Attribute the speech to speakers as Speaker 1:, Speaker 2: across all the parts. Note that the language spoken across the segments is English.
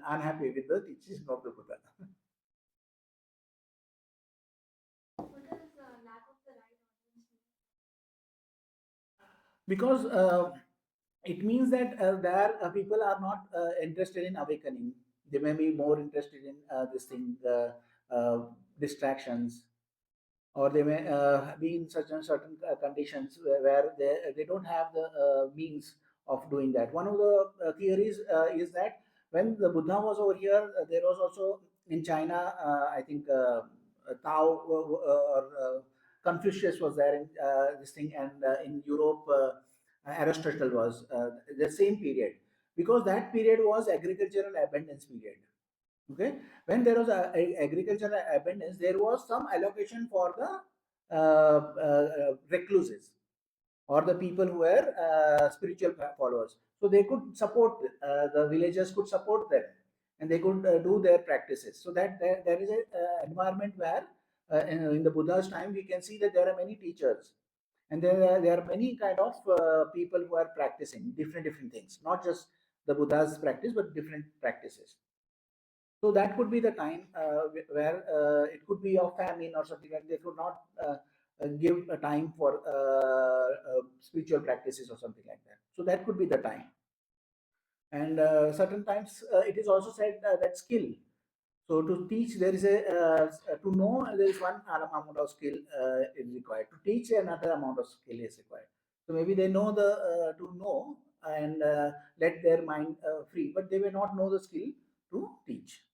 Speaker 1: unhappy with the teachings of the Buddha. Because it means that there people are not interested in awakening. They may be more interested in this thing, distractions, or they may be in certain conditions where they don't have the means of doing that. One of the theories is that when the Buddha was over here, there was also in China, I think Tao or Confucius was there in this thing, and in Europe, Aristotle was the same period, because that period was agricultural abundance period. Okay, when there was agricultural abundance, there was some allocation for the recluses or the people who were spiritual followers. So they could support, the villagers could support them, and they could do their practices. So that there is a environment where in the Buddha's time we can see that there are many teachers, and there are many kind of people who are practicing different things, not just the Buddha's practice, but different practices. So that could be the time where it could be of famine or something like that. They could not give a time for spiritual practices or something like that. So that could be the time. And certain times it is also said that skill. So to teach, there is to know, there is one amount of skill is required. To teach, another amount of skill is required. So maybe they know the to know and let their mind free, but they may not know the skill to teach.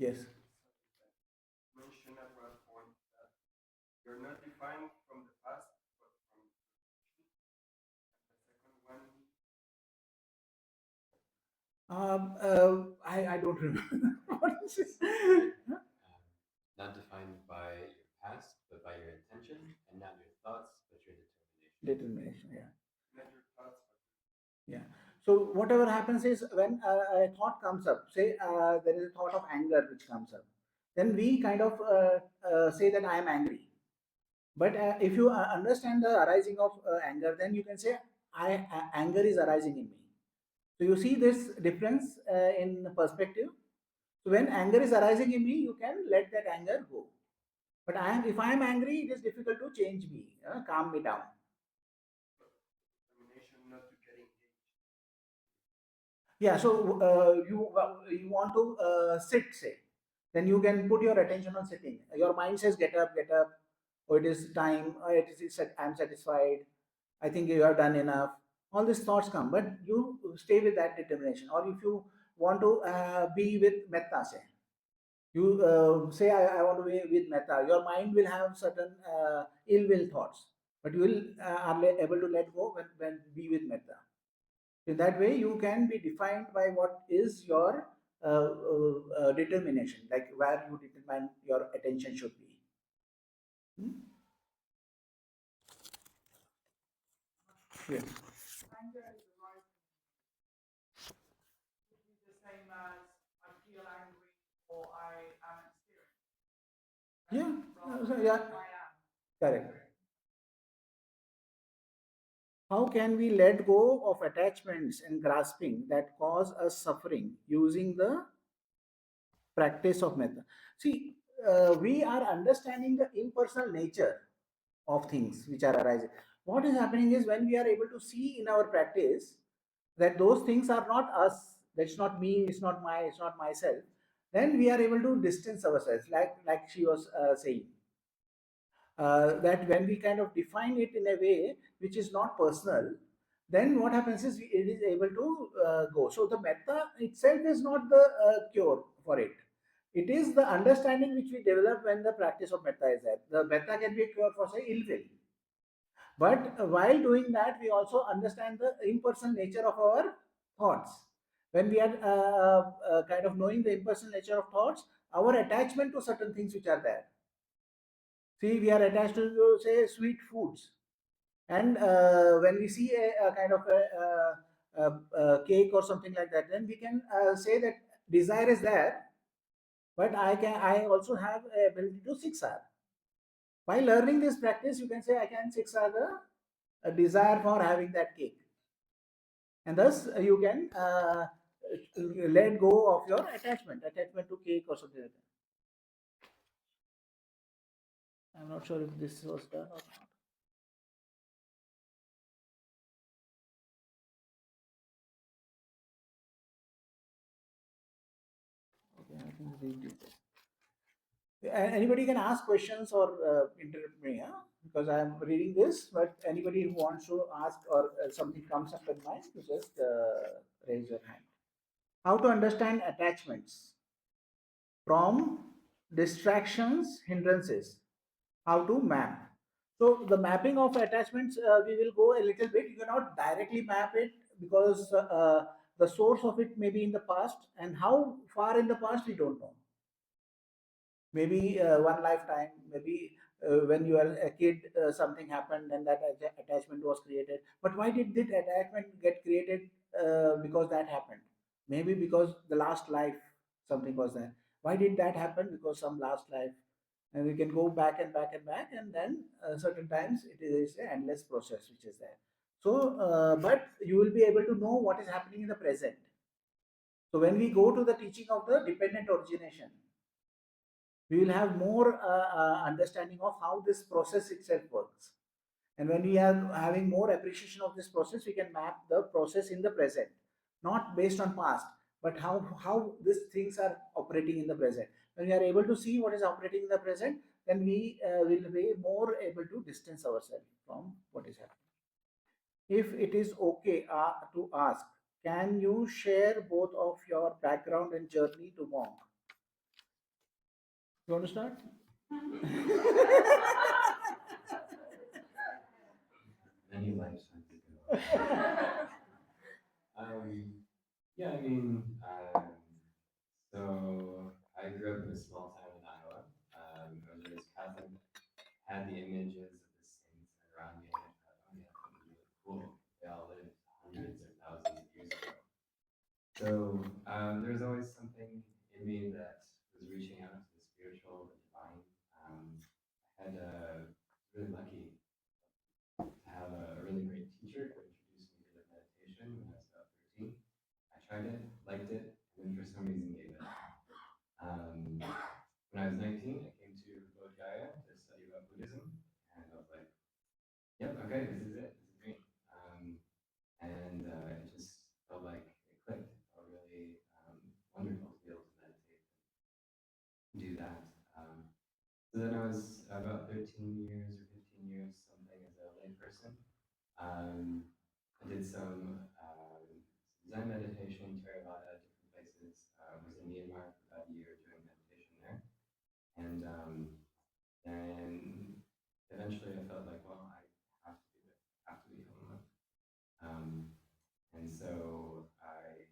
Speaker 1: Yes.
Speaker 2: Mention at one point that you're not defined from the past, but from the future. And the second one.
Speaker 1: I don't remember what is this.
Speaker 3: Not defined by your past, but by your intention, and not your thoughts, but your determination.
Speaker 1: Determination, yeah.
Speaker 2: Not your thoughts, but
Speaker 1: Yeah. So whatever happens is when a thought comes up, say there is a thought of anger which comes up, then we kind of say that I am angry. But if you understand the arising of anger, then you can say anger is arising in me. So you see this difference in perspective. So when anger is arising in me, you can let that anger go. But if I am angry, it is difficult to change me, calm me down.
Speaker 2: determination not to get engaged.
Speaker 1: Yeah, so you want to sit, say, then you can put your attention on sitting. Your mind says, get up, or it is time, or it is, I'm satisfied, I think you have done enough. All these thoughts come, but you stay with that determination. Or if you want to be with metta, say, you say, I want to be with metta, your mind will have certain ill will thoughts, but you will are able to let go when be with metta. In that way, you can be defined by what is your determination, like where you determine your attention should be. Hmm? Yes.
Speaker 4: Anger is arising. Would be the same as I feel angry or I am experiencing.
Speaker 1: Yeah.
Speaker 4: I am.
Speaker 1: Correct. How can we let go of attachments and grasping that cause us suffering using the practice of metta? See, we are understanding the impersonal nature of things which are arising. What is happening is when we are able to see in our practice that those things are not us, that's not me, it's not myself, then we are able to distance ourselves, like she was saying. That when we kind of define it in a way which is not personal, then what happens is it is able to go. So the metta itself is not the cure for it. It is the understanding which we develop when the practice of metta is there. The metta can be a cure for, say, ill will. But while doing that, we also understand the impersonal nature of our thoughts. When we are kind of knowing the impersonal nature of thoughts, our attachment to certain things which are there. See, we are attached to, say, sweet foods. And when we see a kind of a cake or something like that, then we can say that desire is there, but I also have a ability to siksar. By learning this practice, you can say I can siksar the desire for having that cake. and thus you can let go of your attachment to cake or something like that. I'm not sure if this was done or not. Okay, I think read it. Anybody can ask questions or interrupt me, huh? Because I am reading this, but anybody who wants to ask or something comes up in mind, you just raise your hand. How to understand attachments from distractions, hindrances, how to map. So the mapping of attachments, we will go a little bit. You cannot directly map it because the source of it may be in the past, and how far in the past we don't know. Maybe one lifetime, maybe when you are a kid, something happened and that attachment was created. But why did that attachment get created? Because that happened. Maybe because the last life something was there. Why did that happen? Because some last life. And we can go back and back and back, and then certain times it is an endless process which is there. So, but you will be able to know what is happening in the present. So when we go to the teaching of the dependent origination, we will have more understanding of how this process itself works. And when we are having more appreciation of this process, we can map the process in the present, not based on past, but how these things are operating in the present. When we are able to see what is operating in the present, then we will be more able to distance ourselves from what is happening. If it is okay to ask, can you share both of your background and journey to monk? You want to start?
Speaker 3: Many lifetimes ago. Yeah, I mean, so I grew up in a small town in Iowa. I was raised Catholic. Had the images of the saints around me. And I thought, oh yeah, that was really cool. They all lived hundreds or thousands of years ago. So there's always something in me that was reaching out to the spiritual, the divine. I had really lucky to have a really great teacher who introduced me to meditation when I was about 13. I tried it, liked it, and then for some reason gave it up. When I was 19, I came to Bodh Gaya to study about Buddhism, and I was like, yep, okay, this is it, this is me. And it just felt like it clicked. It felt really wonderful to be able to meditate and do that. So then I was about 13 years or 15 years, something as a lay person. I did some Zen meditation, Theravada, different places. Was in Myanmar for about a year doing meditation there. And then eventually I felt like, well, I have to do it. I have to become a monk. And so I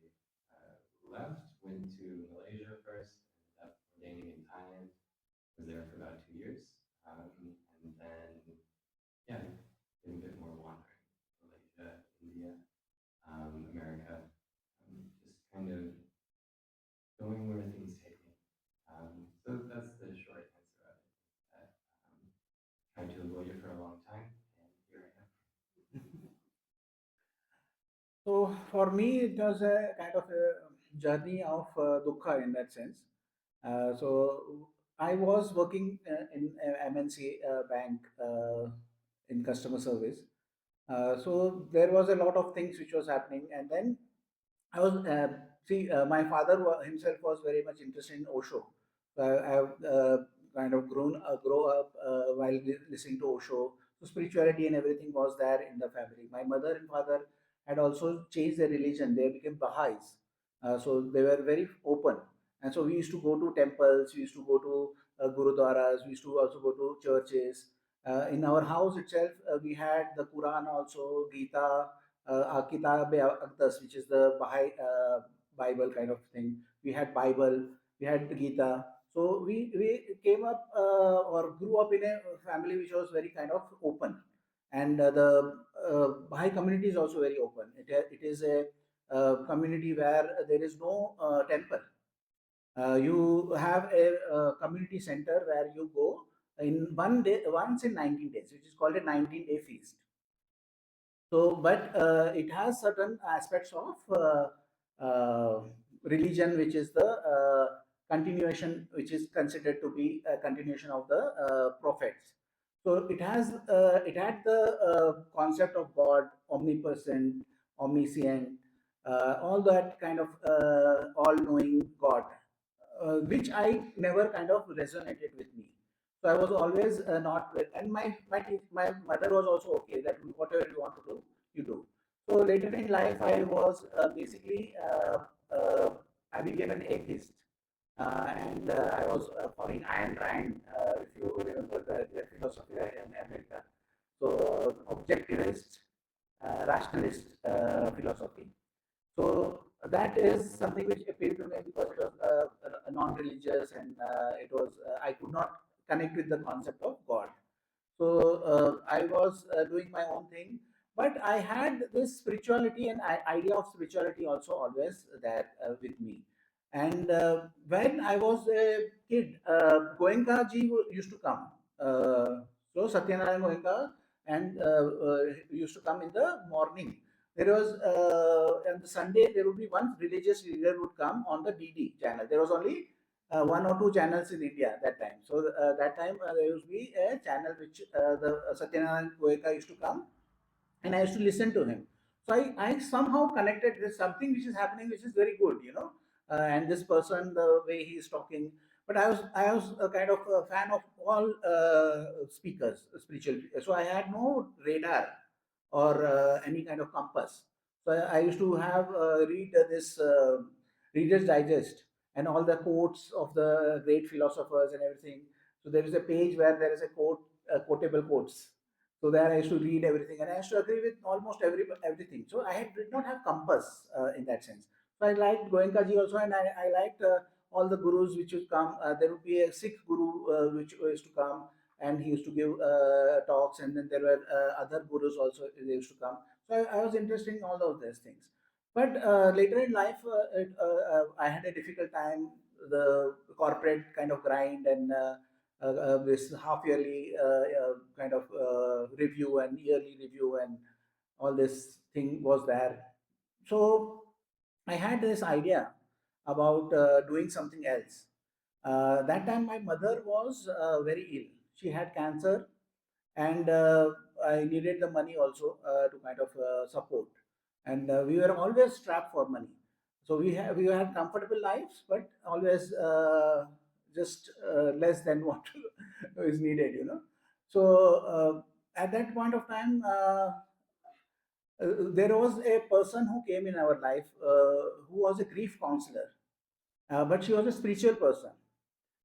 Speaker 3: left, went to Malaysia first, ended up ordaining in Thailand, was there for about 2 years. And then, yeah, did a bit more wandering. Malaysia, India, America, just kind of going where things take me. So that's the short answer of it. That, tried to avoid it for a long time, and here I am.
Speaker 1: So for me, it was a kind of a journey of dukkha in that sense. So I was working in a MNC bank in customer service. So there was a lot of things which was happening, and then I was my father himself was very much interested in Osho. So I have kind of grow up while listening to Osho. So spirituality and everything was there in the family. My mother and father had also changed their religion. They became Baha'is. So they were very open. And so we used to go to temples, we used to go to gurudwaras, we used to also go to churches. In our house itself, we had the Quran also, Gita, Kitab Aqdas, which is the Baha'i Bible kind of thing. We had Bible, we had Gita. So we came up or grew up in a family which was very kind of open, and the Baha'i community is also very open. It is a community where there is no temple. You have a community center where you go in one day, once in 19 days, which is called a 19-day feast. So, but it has certain aspects of religion, which is the continuation, which is considered to be a continuation of the prophets. So it had the concept of God, omnipresent, omniscient, all that kind of all-knowing God, which I never kind of resonated with me. So I was always not with, and my mother was also okay that whatever you want to do, you do. So later in life, I was basically I became an atheist, and I was following Ayn Rand, if you remember the philosophy in America. So objectivist, rationalist philosophy. So that is something which appealed to me because it was non-religious, and it was I could not connect with the concept of God. So I was doing my own thing, but I had this spirituality and idea of spirituality also always there with me. And when I was a kid, Goenka ji used to come. So Satyanarayan Goenka and used to come in the morning. There was on the Sunday there would be one religious leader would come on the DD channel. There was only one or two channels in India at that time. So that time there used to be a channel which the Satyanarayan Goenka used to come, and I used to listen to him. So I somehow connected with something which is happening, which is very good, and this person, the way he is talking. But I was a kind of a fan of all speakers, spiritual. So I had no radar or any kind of compass. So I used to have read this Reader's Digest and all the quotes of the great philosophers and everything. So there is a page where there is a quotable quotes. So there I used to read everything, and I used to agree with almost everything. So did not have compass in that sense. So I liked Goenka ji also, and I liked all the gurus which would come. There would be a Sikh guru which used to come, and he used to give talks, and then there were other gurus also they used to come. So I was interested in all of these things. But later in life, I had a difficult time. The corporate kind of grind and this half yearly kind of review and yearly review and all this thing was there. So I had this idea about doing something else. That time my mother was very ill. She had cancer, and I needed the money also to kind of support. And we were always strapped for money. So we had comfortable lives, but always just less than what is needed, So at that point of time, there was a person who came in our life who was a grief counselor, but she was a spiritual person,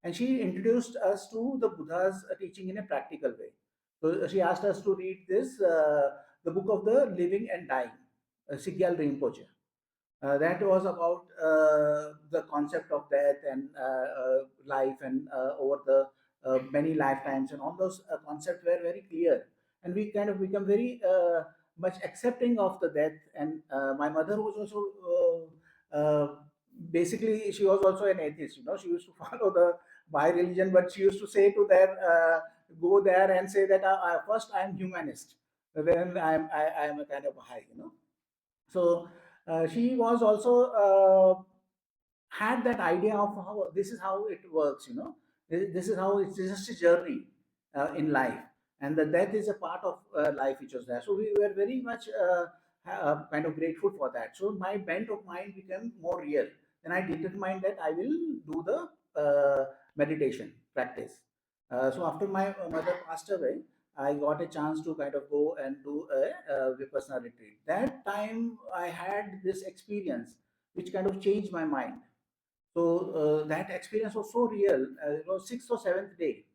Speaker 1: and she introduced us to the Buddha's teaching in a practical way. So she asked us to read the book of the living and dying, Sigyal Rinpoche. That was about the concept of death and life, and over the many lifetimes, and all those concepts were very clear. And we kind of become very much accepting of the death. And my mother was also basically, she was also an atheist. She used to follow the Baha'i religion, but she used to say to their go there and say that first I am humanist, then I am a kind of Baha'i. So she was also had that idea of how this is how it works. This is how it's just a journey in life, and the death is a part of life which was there. So we were very much kind of grateful for that. So my bent of mind became more real. Then I determined that I will do the meditation practice. So after my mother passed away, I got a chance to kind of go and do a Vipassana retreat. That time I had this experience which kind of changed my mind. So that experience was so real. It was sixth or seventh day,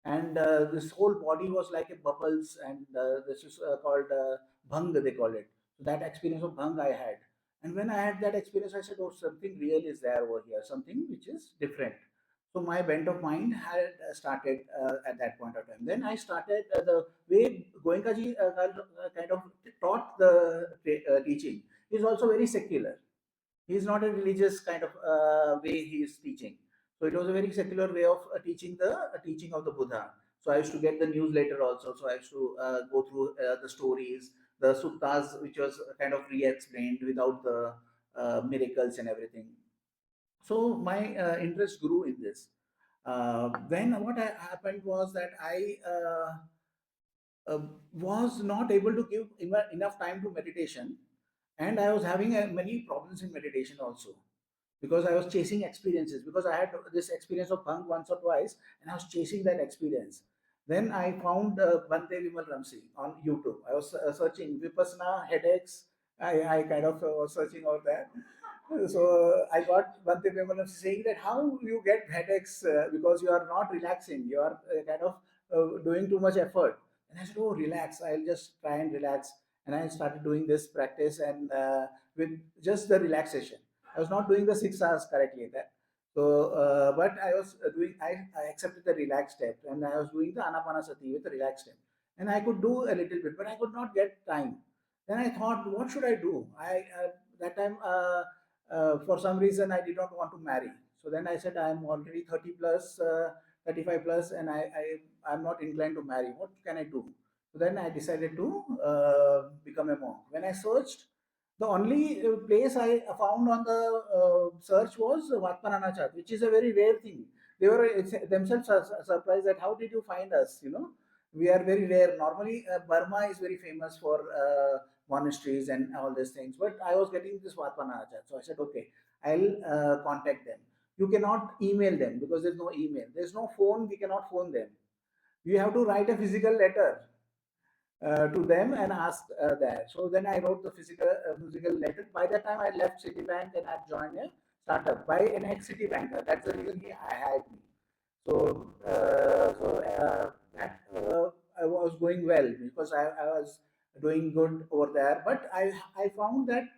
Speaker 1: and this whole body was like a bubbles, and this is called bhang, they call it. So that experience of bhang I had, and when I had that experience, I said, oh, something real is there over here, something which is different. So my bent of mind had started at that point of time. Then I started the way Goenka ji kind of taught the teaching is also very secular. He is not a religious kind of way he is teaching. So it was a very secular way of teaching the teaching of the Buddha. So I used to get the newsletter also. So I used to go through the stories, the suttas, which was kind of re-explained without the miracles and everything. So my interest grew in this. Then what happened was that I uh, was not able to give enough time to meditation, and I was having many problems in meditation also, because I was chasing experiences, because I had this experience of bhang once or twice, and I was chasing that experience. Then I found Bhante Dhammagavesi on YouTube. I was searching Vipassana headaches. I kind of was searching all that. So I got Bhante Dhammagavesi saying that how you get headaches because you are not relaxing. You are kind of doing too much effort. And I said, oh, relax. I'll just try and relax. And I started doing this practice and with just the relaxation. I was not doing the 6 hours correctly there. So, but I was I accepted the relaxed step, and I was doing the anapanasati with the relaxed step. And I could do a little bit, but I could not get time. Then I thought, what should I do? That time, for some reason, I did not want to marry. So then I said, I'm already 30 plus, 35 plus, and I'm not inclined to marry. What can I do? So then I decided to become a monk. When I searched, the only place I found on the search was Vatmananachat, which is a very rare thing. They were themselves surprised that how did you find us? You know, we are very rare. Normally, Burma is very famous for monasteries and all these things. But I was getting this Vatmananachat, so I said, okay, I'll contact them. You cannot email them because there's no email. There's no phone. We cannot phone them. You have to write a physical letter to them and asked that. So then I wrote the physical letter. By that time, I left Citibank and I joined a startup by an ex-Citibanker. That's the reason he hired me. So, that I was going well because I was doing good over there. But I found that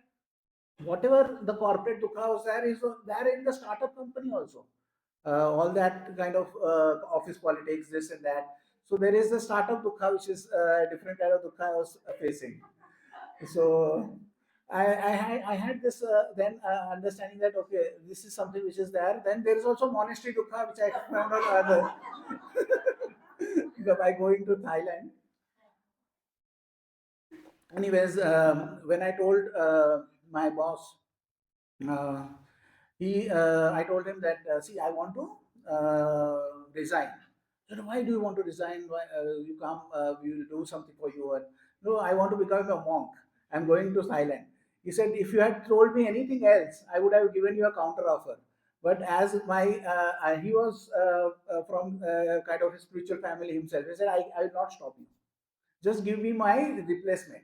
Speaker 1: whatever the corporate dukha was there is there in the startup company also. All that kind of office politics, this and that. So there is the startup dukha, which is a different kind of dukha I was facing. So I had this then understanding that okay, this is something which is there. Then there is also monastery dukha, which I found out other by going to Thailand. Anyways, when I told my boss, uh, I told him that see, I want to resign. He said, why do you want to resign? Why, you come, we will do something for you. And, no, I want to become a monk. I'm going to Thailand. He said, if you had told me anything else, I would have given you a counter offer. But as he was from kind of a spiritual family himself, he said, I will not stop you. Just give me my replacement.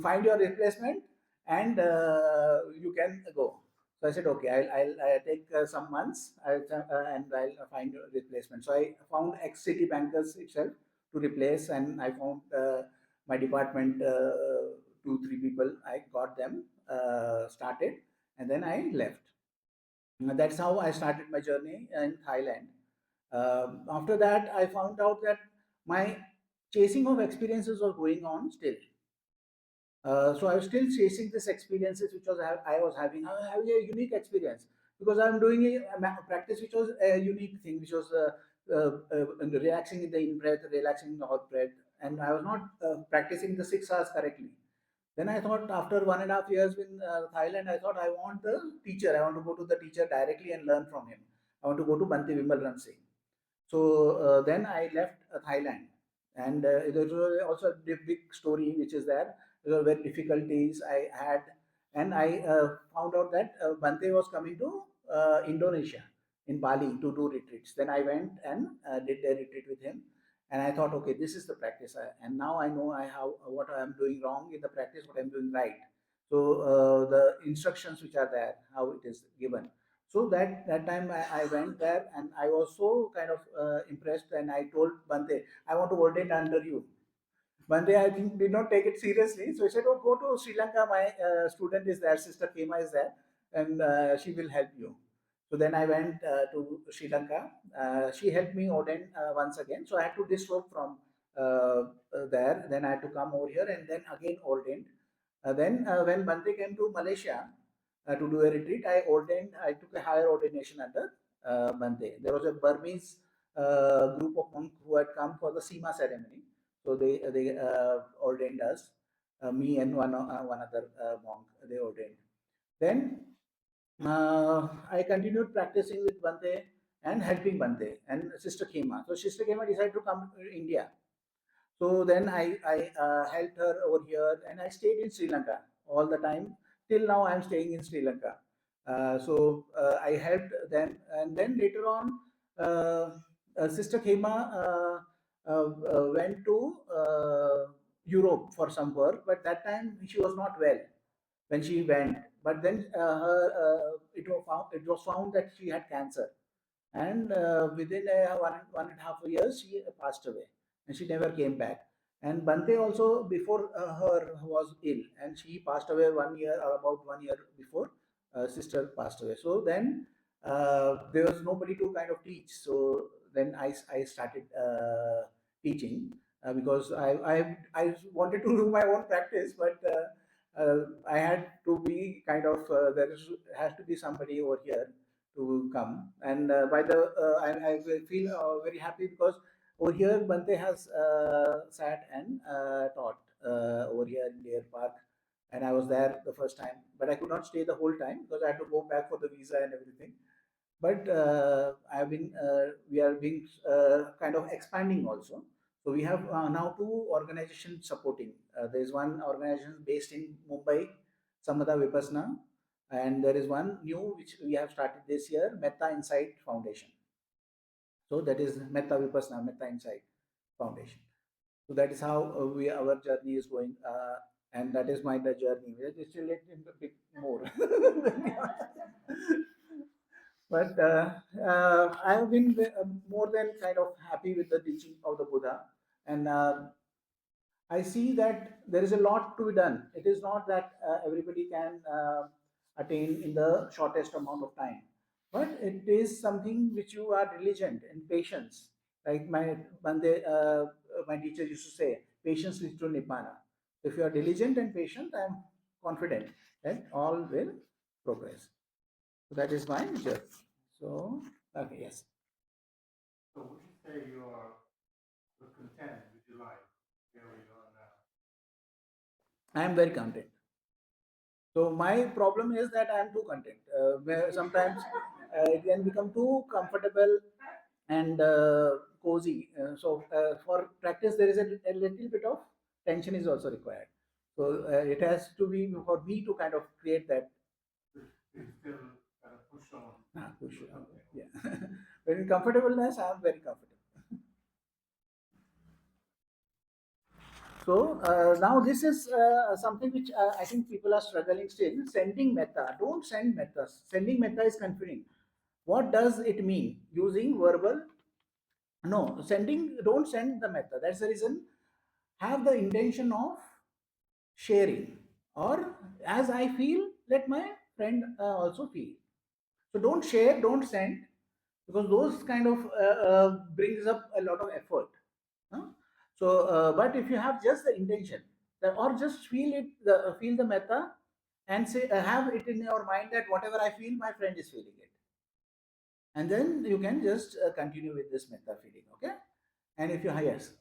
Speaker 1: Find your replacement, and you can go. So I said, okay, I'll take some months and I'll find a replacement. So I found ex-city bankers itself to replace, and I found my department, 2, 3 people. I got them started, and then I left. That's how I started my journey in Thailand. After that, I found out that my chasing of experiences was going on still. So I was still chasing these experiences which I was having. I was having a unique experience because I'm doing a practice which was a unique thing, which was relaxing in the in breath, relaxing in the out breath, and I was not practicing the 6 hours correctly. Then I thought, after 1.5 years in Thailand, I thought I want the teacher. I want to go to the teacher directly and learn from him. I want to go to Bhante Dhammagavesi Singh. So then I left Thailand, and there was also a big story which is there. There were difficulties I had, and I found out that Bhante was coming to Indonesia in Bali to do retreats. Then I went and did a retreat with him, and I thought, okay, this is the practice, and now I know I have what I am doing wrong in the practice, what I am doing right. So the instructions which are there, how it is given. So that time I went there and I was so kind of impressed, and I told Bante, I want to ordain under you. Bante, I think, did not take it seriously. So he said, oh, go to Sri Lanka. My student is there, Sister Kema is there, and she will help you. So then I went to Sri Lanka. She helped me ordain once again. So I had to disrobe from there. Then I had to come over here and then again ordained. Then when Bante came to Malaysia to do a retreat, I took a higher ordination under Bante. There was a Burmese group of monks who had come for the Sima ceremony. So they ordained us. me and one other monk, they ordained. Then I continued practicing with Bhante and helping Bhante and Sister Khema. So Sister Khema decided to come to India. So then I helped her over here, and I stayed in Sri Lanka all the time. Till now, I'm staying in Sri Lanka. I helped them, and then later on, Sister Khema went to Europe for some work, but that time she was not well when she went. But then it was found that she had cancer, and within one and a half years she passed away, and she never came back. And Bante also before her was ill, and she passed away 1 year or about 1 year before sister passed away. So then there was nobody to kind of teach. So then I started teaching because I wanted to do my own practice, but I had to be kind of has to be somebody over here to come. And I feel very happy because over here Bante has sat and taught over here in Deerpark, and I was there the first time, but I could not stay the whole time because I had to go back for the visa and everything. But we are being kind of expanding also. So we have now two organizations supporting. There is one organization based in Mumbai, Samatha Vipassana, and there is one new which we have started this year, Metta Insight Foundation. So that is Metta Vipassana, Metta Insight Foundation. So that is how our journey is going, and that is my journey. We are still a bit more. But I have been more than kind of happy with the teaching of the Buddha, and I see that there is a lot to be done. It is not that everybody can attain in the shortest amount of time, but it is something which you are diligent and patience. Like my teacher used to say, patience leads to Nibbāna. If you are diligent and patient, I am confident that all will progress. So that is my journey. So, okay, yes.
Speaker 5: So would you say you're content with your life, where you are now?
Speaker 1: I am very content. So my problem is that I am too content. Where sometimes it can become too comfortable and cozy. For practice, there is a little bit of tension is also required. So it has to be for me to kind of create that.
Speaker 5: You still kind of push on.
Speaker 1: Push on. Yeah. When in comfortableness, I am very comfortable. So now this is something which I think people are struggling still. Sending metta. Don't send metta. Sending metta is confusing. What does it mean? Using verbal? No. Sending. Don't send the metta. That's the reason. Have the intention of sharing, or as I feel, let my friend also feel. So don't share. Don't send, because those kind of brings up a lot of effort. Huh? So, but if you have just the intention, or just feel the metta, and say have it in your mind that whatever I feel, my friend is feeling it, and then you can just continue with this metta feeling. Okay, and if you yes.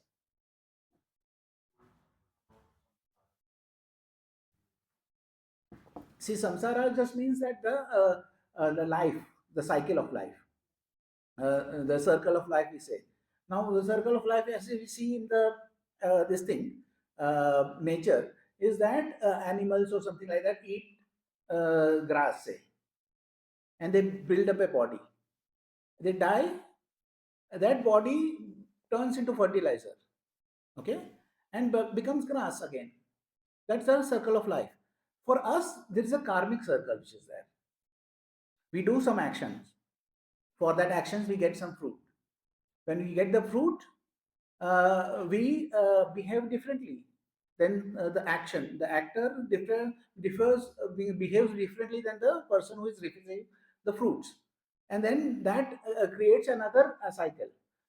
Speaker 1: See, samsara just means that the life, the cycle of life, the circle of life. We say now the circle of life, as we see in the this thing, nature, is that animals or something like that eat grass, say, and they build up a body. They die, that body turns into fertilizer, okay, and becomes grass again. That's the circle of life. For us, there is a karmic circle which is there. We do some actions. For that actions, we get some fruit. When we get the fruit, we behave differently. Then the action, the actor behaves differently than the person who is receiving the fruits, and then that creates another cycle.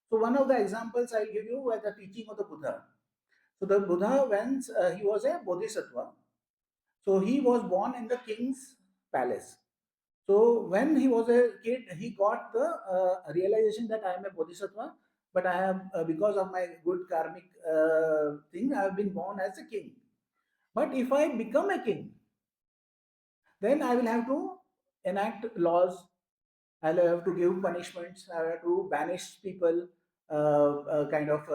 Speaker 1: So one of the examples I'll give you was the teaching of the Buddha. So the Buddha, when he was a bodhisattva, so he was born in the king's palace. So when he was a kid, he got the realization that I am a bodhisattva, but I have because of my good karmic thing, I have been born as a king. But if I become a king, then I will have to enact laws. I'll have to give punishments. I have to banish people, kind of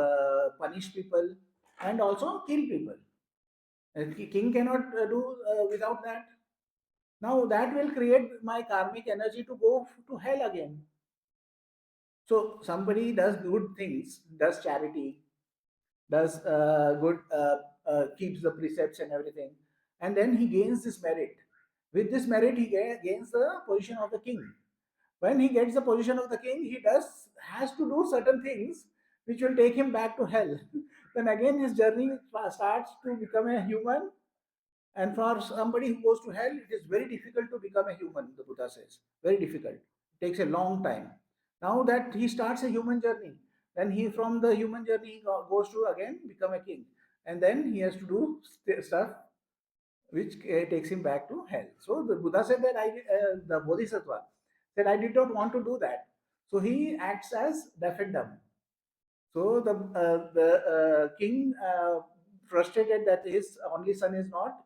Speaker 1: punish people, and also kill people. A king cannot do without that. Now that will create my karmic energy to go to hell again. So somebody does good things, does charity, does good, keeps the precepts and everything, and then he gains this merit. With this merit, he gains the position of the king. When he gets the position of the king, he has to do certain things which will take him back to hell. Then again his journey starts to become a human, and for somebody who goes to hell, it is very difficult to become a human, the Buddha says. Very difficult. It takes a long time. Now that he starts a human journey, then he from the human journey goes to again become a king. And then he has to do stuff which takes him back to hell. So the Buddha said that the Bodhisattva said, I did not want to do that. So he acts as deaf and dumb. So the king, frustrated that his only son is not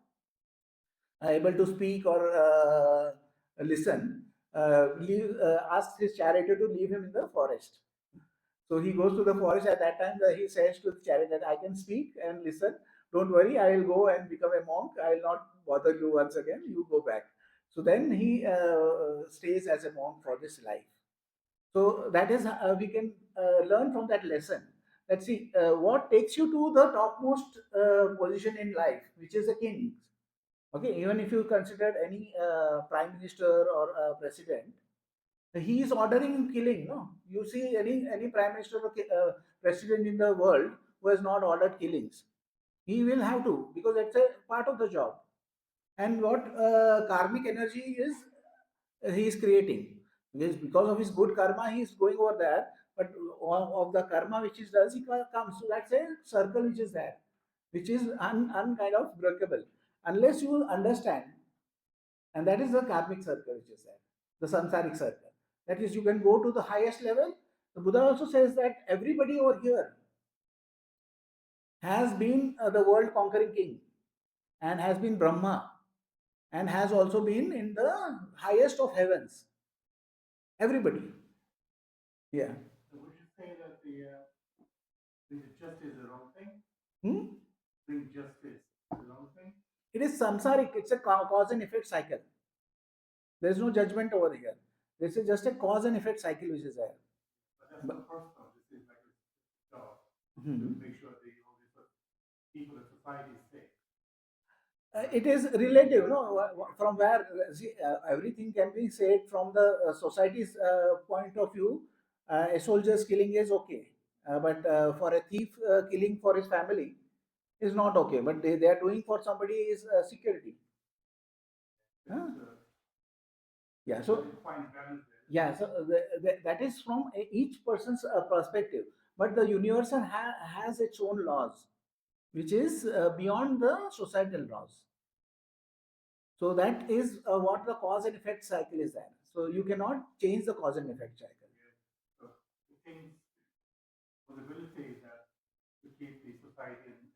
Speaker 1: able to speak or listen, asks his charioteer to leave him in the forest. So he goes to the forest. At that time, he says to the charioteer, I can speak and listen. Don't worry, I will go and become a monk. I will not bother you once again. You go back. So then he stays as a monk for this life. So that is, we can learn from that lesson. Let's see what takes you to the topmost position in life, which is a king. Okay, even if you consider any prime minister or president, he is ordering killing. No, you see any prime minister or president in the world who has not ordered killings. He will have to, because that's a part of the job. And what karmic energy is he is creating, because of his good karma he is going over there. But of the karma which he does, he comes. So that's a circle which is there, which is kind of breakable unless you understand. And that is the karmic circle which is there, the samsaric circle. That is, you can go to the highest level. The Buddha also says that everybody over here has been the world conquering king, and has been Brahma, and has also been in the highest of heavens. Everybody. Yeah.
Speaker 5: So would you say that the justice is the wrong thing?
Speaker 1: Hmm?
Speaker 5: Bring justice is the wrong thing?
Speaker 1: It is samsaric. It's a cause and effect cycle. There is no judgment over here. This is just a cause and effect cycle which is there.
Speaker 5: But that's not personal. This is like a job
Speaker 1: Hmm.
Speaker 5: to make sure the people in society is safe.
Speaker 1: It is relative, no? From where, see, everything can be said from the society's point of view. A soldier's killing is okay, but for a thief killing for his family is not okay. But they are doing for somebody is security. Huh? Yeah. So
Speaker 5: Find balance there.
Speaker 1: yeah. So that is from each person's perspective. But the universal has its own laws, which is beyond the societal laws. So that is what the cause and effect cycle is there. So you cannot change the cause and effect cycle.
Speaker 5: So the king's possibility is that to keep the society and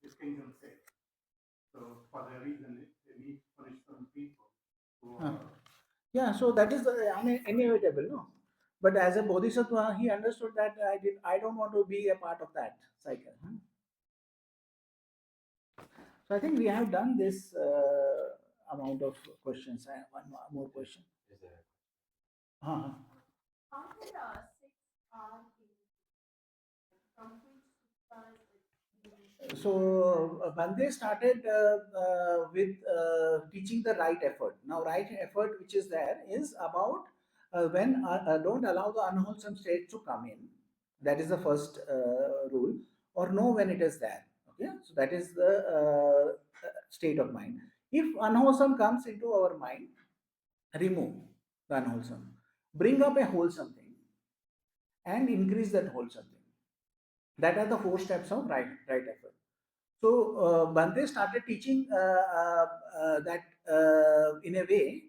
Speaker 5: the kingdom safe. So for that reason, they need to punish some people who are.
Speaker 1: Yeah, so that is inevitable, no? But as a bodhisattva, he understood that I don't want to be a part of that cycle. So I think we have done this amount of questions. I have one more question.
Speaker 3: Is there
Speaker 1: Uh-huh.
Speaker 4: How did 6 R from which suttas it
Speaker 1: So Bhante started with teaching the right effort. Now, right effort which is there is about when don't allow the unwholesome state to come in. That is the first rule, or know when it is there. Okay, so that is the state of mind. If unwholesome comes into our mind, remove the unwholesome, bring up a wholesome thing, and increase that wholesome thing. That are the 4 steps of right effort. So Bhante started teaching that in a way.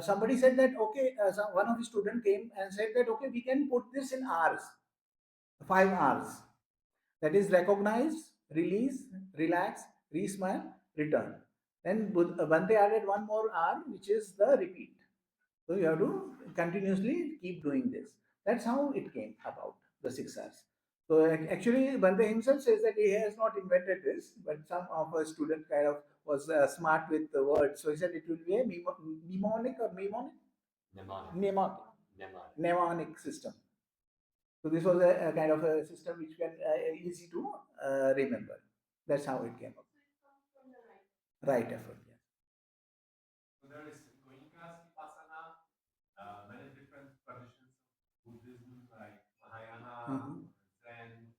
Speaker 1: Somebody said that okay, one of his students came and said that okay, we can put this in R's, 5 R's. That is recognize, release, relax, re-smile, return. Then Bhante added one more R, which is the repeat. So you have to continuously keep doing this. That's how it came about, the 6 R's. So actually, Bhante himself says that he has not invented this, but some of a student kind of was smart with the words. So he said it will be a mnemonic or mnemonic?
Speaker 3: Mnemonic.
Speaker 1: Mnemonic system. So this was a kind of a system which can easy to remember. That's how it came up. Right effort. Yes.
Speaker 6: So there is Goenka's Vipassana, many different traditions of Buddhism like Mahayana, Zen,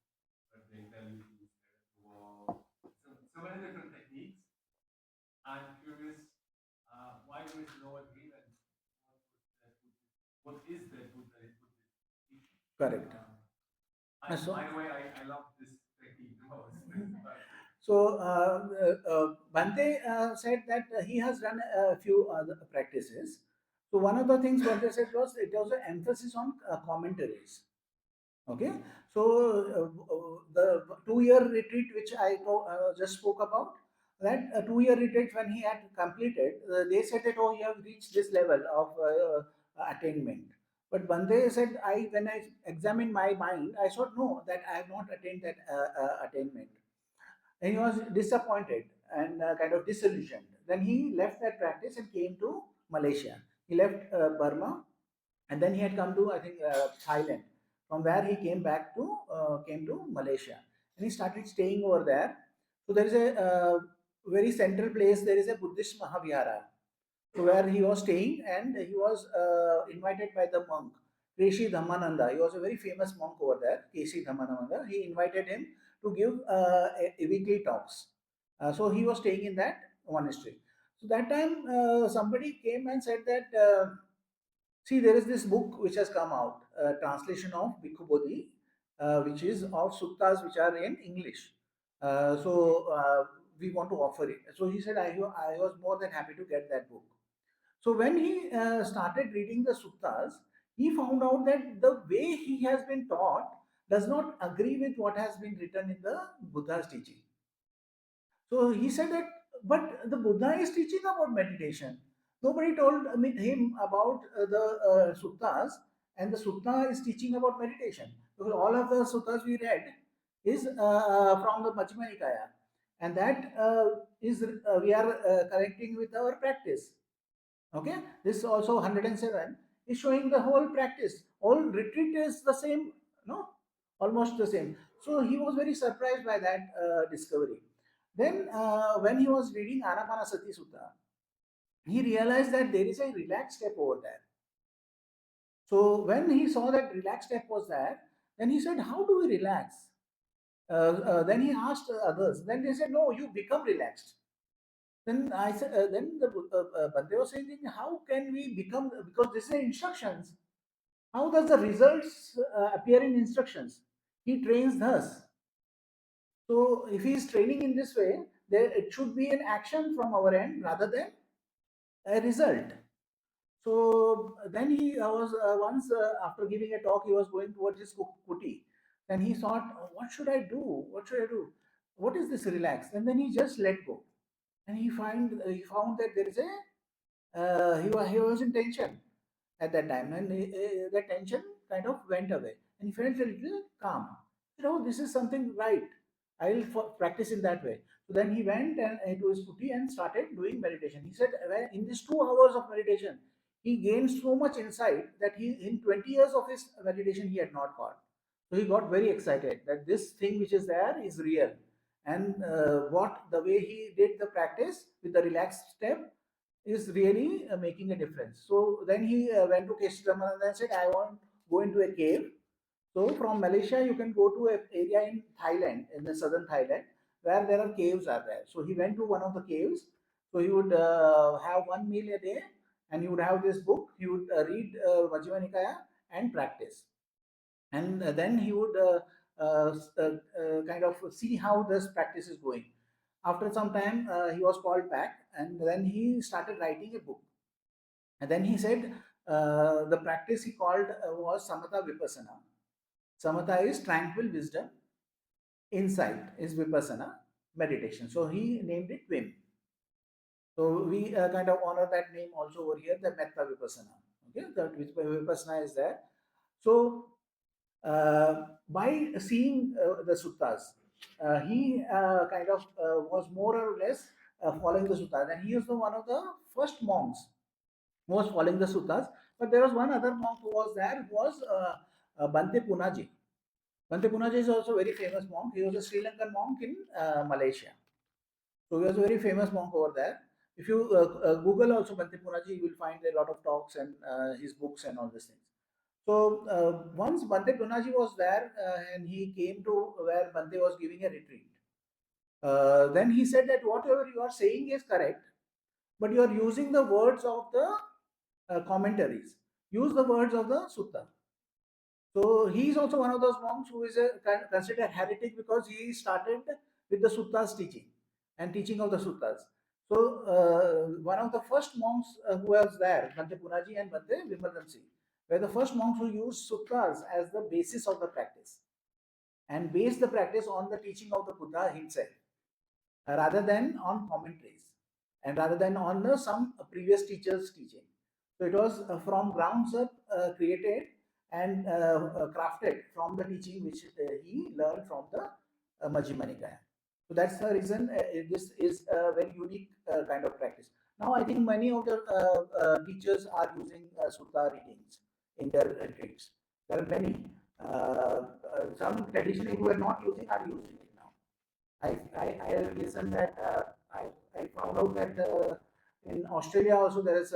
Speaker 6: where they tell you to stare at the wall. So many different techniques. I'm curious, why there is no agreement? What is the Buddhist teaching?
Speaker 1: Correct. So-
Speaker 6: by the way, I love this technique the most.
Speaker 1: So Bhante said that he has done a few other practices. So one of the things Bhante said was it was an emphasis on commentaries. Okay, so the 2-year retreat which I just spoke about, that 2-year retreat when he had completed, they said that oh, you have reached this level of attainment. But Bhante said, when I examined my mind, I thought no, that I have not attained that attainment. And he was disappointed and kind of disillusioned. Then he left that practice and came to Malaysia. He left Burma, and then he had come to I think Thailand. From where he came back to Malaysia, and he started staying over there. So there is a very central place. There is a Buddhist Mahavihara, so where he was staying, and he was invited by the monk Keshi Dhammananda. He was a very famous monk over there, Keshi Dhammananda. He invited him to give a weekly talks. So he was staying in that monastery. So that time somebody came and said that see, there is this book which has come out, translation of Bhikkhu Bodhi, which is of suttas which are in English. So we want to offer it. So he said, I was more than happy to get that book. So when he started reading the suttas, he found out that the way he has been taught does not agree with what has been written in the Buddha's teaching. So he said that, but the Buddha is teaching about meditation. Nobody told him about the suttas, and the sutta is teaching about meditation. Because all of the suttas we read is from the Majjhima Nikaya, and that is we are connecting with our practice. Okay, this also 107 is showing the whole practice. All retreat is the same, no, almost the same. So he was very surprised by that discovery. Then when he was reading Anapanasati Sutta, he realized that there is a relaxed step over there. So when he saw that relaxed step was there, then he said, how do we relax? Then he asked others. Then they said, no, you become relaxed. Then I said, then the Bhante was saying, how can we become, because this is instructions. How does the results appear in instructions? He trains thus. So if he is training in this way, there it should be an action from our end rather than a result. So then he was once after giving a talk, he was going towards his kuti. Then he thought, what should I do? What should I do? What is this relax? And then he just let go, and he found that there is a he was in tension at that time, and the tension kind of went away, and he felt a little calm. This is something right. I will practice in that way. So then he went and to his kuti and started doing meditation. He said, in these 2 hours of meditation, he gained so much insight that he, in 20 years of his meditation, he had not got. So he got very excited that this thing which is there is real, and what the way he did the practice with the relaxed step is really making a difference. So then he went to Keshi Dhammananda and said, I want to go into a cave. So from Malaysia, you can go to an area in Thailand, in the southern Thailand, where there are caves are there. So he went to one of the caves. So he would have 1 meal a day, and he would have this book. He would read Majjhima Nikaya and practice. And then he would kind of see how this practice is going. After some time, he was called back, and then he started writing a book. And then he said the practice he called was Samatha Vipassana. Samatha is tranquil wisdom. Insight is Vipassana, meditation. So he named it Vim. So we kind of honor that name also over here, the Metta Vipassana. Okay, that Vipassana is there. So by seeing the suttas, he kind of was more or less following the suttas, and he was the one of the first monks who was following the suttas. But there was one other monk who was there, who was Bhante Punaji. Bhante Punaji is also a very famous monk. He was a Sri Lankan monk in Malaysia. So he was a very famous monk over there. If you Google also Bhante Punaji, you will find a lot of talks and his books and all these things. So once Bhante Punaji was there and he came to where Bhante was giving a retreat. Then he said that whatever you are saying is correct, but you are using the words of the commentaries. Use the words of the sutta. So he is also one of those monks who is considered heretic because he started with the suttas teaching and teaching of the suttas. So one of the first monks who was there, Bhante Punaji and Bhante Vimalansingh, were the first monks who used suttas as the basis of the practice and based the practice on the teaching of the Buddha himself rather than on commentaries and rather than on some previous teachers' teaching. So it was from grounds up created and crafted from the teaching which he learned from the Majjhima Nikaya. So that's the reason this is a very unique kind of practice. Now I think many of the teachers are using sutta readings in their retreats. There are many. Some traditionally who are not using are using it now. I listened that I found out that in Australia also there is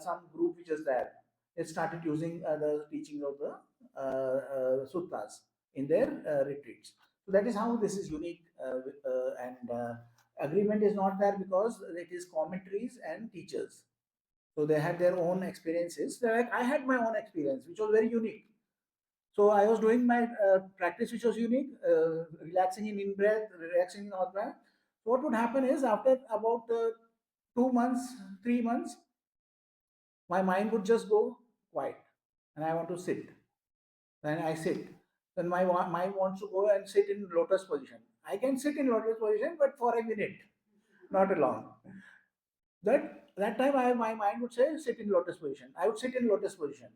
Speaker 1: some group which is there. They started using the teaching of the suttas in their retreats. So that is how this is unique, and agreement is not there because it is commentaries and teachers. So they had their own experiences. Like I had my own experience, which was very unique. So I was doing my practice, which was unique, relaxing in breath, relaxing in out breath. So what would happen is after about 2 months, 3 months, my mind would just go quiet, and I want to sit. Then I sit. Then my mind wants to go and sit in lotus position. I can sit in lotus position, but for a minute, not long. That time my mind would say sit in lotus position. I would sit in lotus position,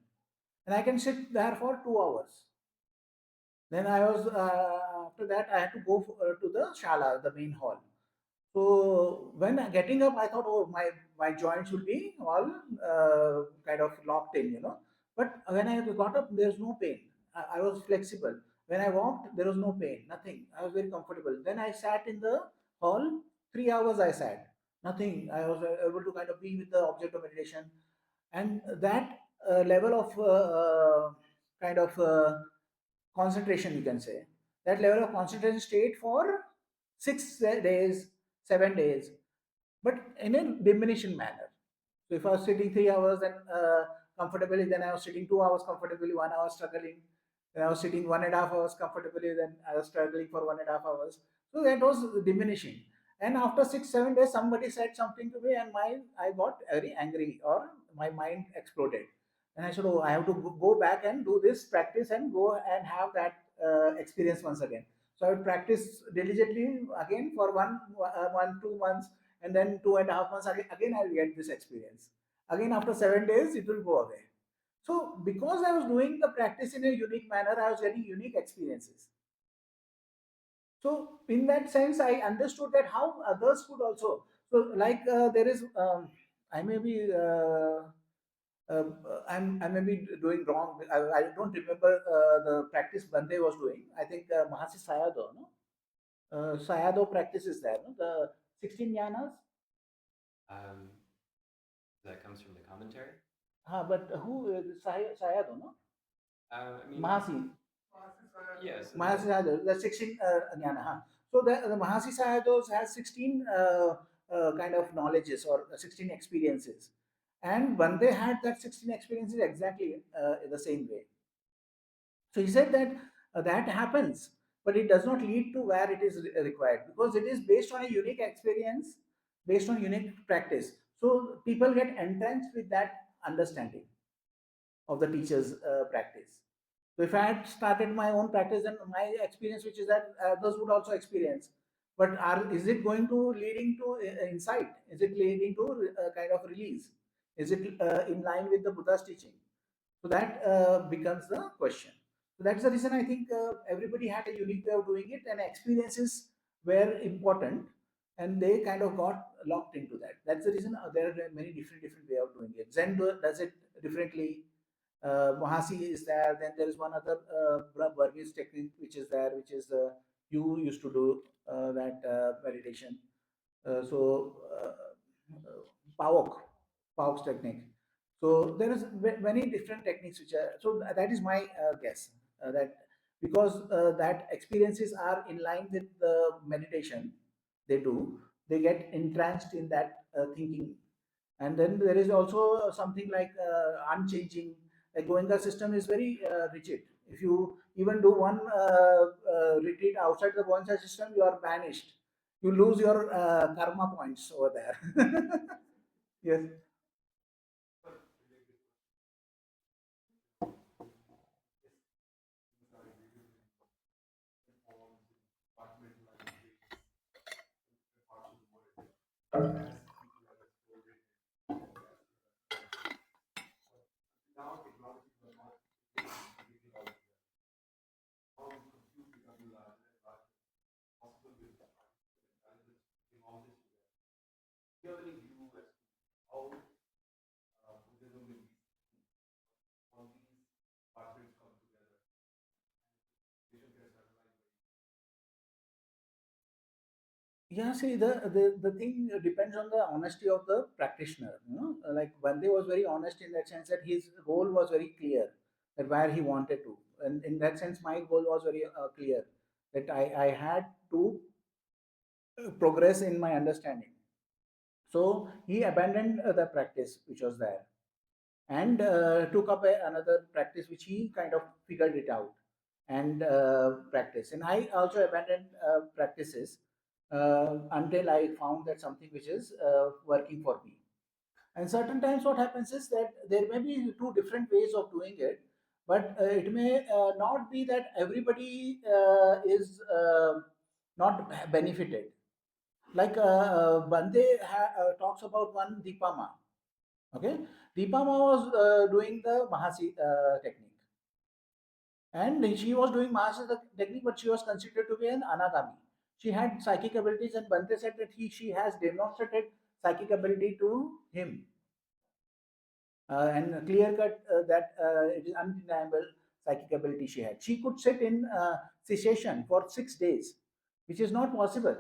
Speaker 1: and I can sit there for 2 hours. Then I was after that I had to go to the shala, the main hall. So when getting up, I thought, oh, my joints will be all kind of locked in, you know. But when I got up, there's no pain. I was flexible. When I walked, there was no pain, nothing. I was very comfortable. Then I sat in the hall. 3 hours I sat, nothing. I was able to kind of be with the object of meditation, and that level of kind of concentration, you can say, that level of concentration stayed for 6 days, 7 days, but in a diminishing manner. So if I was sitting 3 hours and comfortably, then I was sitting 2 hours comfortably, 1 hour struggling. Then I was sitting 1.5 hours comfortably, then I was struggling for 1.5 hours. So that was diminishing. And after 6, 7 days, somebody said something to me, and I got very angry, or my mind exploded. And I said, "Oh, I have to go back and do this practice and go and have that experience once again." So I would practice diligently again for 2 months, and then 2.5 months again I will get this experience. Again after 7 days it will go away. So because I was doing the practice in a unique manner, I was getting unique experiences. So in that sense, I understood that how others could also. So like there is, I may be. I may be doing wrong. I don't remember the practice Bhante was doing. I think Mahasi Sayadaw, no? Sayadaw practice is there, no? The 16 jnanas.
Speaker 3: Um, that comes from the commentary.
Speaker 1: But who Sayadaw, no?
Speaker 3: I mean,
Speaker 1: Mahasi.
Speaker 3: yes.
Speaker 1: Mahasi Sayadaw, the 16 jnana. So the Mahasi Sayadaw has 16 kind of knowledges or 16 experiences. And Bhante had that 16 experiences exactly the same way. So he said that that happens, but it does not lead to where it is required, because it is based on a unique experience, based on unique practice. So people get entrenched with that understanding of the teacher's practice. So if I had started my own practice, then my experience, which is that others would also experience, but is it going to leading to insight? Is it leading to kind of release? Is it in line with the Buddha's teaching? So that becomes the question. So that's the reason I think everybody had a unique way of doing it, and experiences were important, and they kind of got locked into that. That's the reason there are many different way of doing it. Zen does it differently. Mahasi is there. Then there is one other Burmese technique which is there, which is you used to do that meditation. PAOK, PAOK's technique. So there is many different techniques which are. So that is my guess that because that experiences are in line with the meditation they do, they get entranced in that thinking. And then there is also something like unchanging. Like Goenka system is very rigid. If you even do one retreat outside the Goenka system, you are banished. You lose your karma points over there. Yes. Yeah, see, the thing depends on the honesty of the practitioner. Like Bhante was very honest in that sense that his goal was very clear, that where he wanted to. And in that sense, my goal was very clear, that I had to progress in my understanding. So he abandoned the practice which was there, and took up another practice which he kind of figured it out and practice. And I also abandoned practices until I found that something which is working for me. And certain times what happens is that there may be two different ways of doing it, but it may not be that everybody is not benefited. Like Bhante talks about one Deepama. Okay, Deepama was doing the Mahasi technique, and she was doing Mahasi technique, but she was considered to be an Anagami. She had psychic abilities, and Bhante said that she has demonstrated psychic ability to him, and clear cut that it is undeniable psychic ability she had. She could sit in cessation for 6 days, which is not possible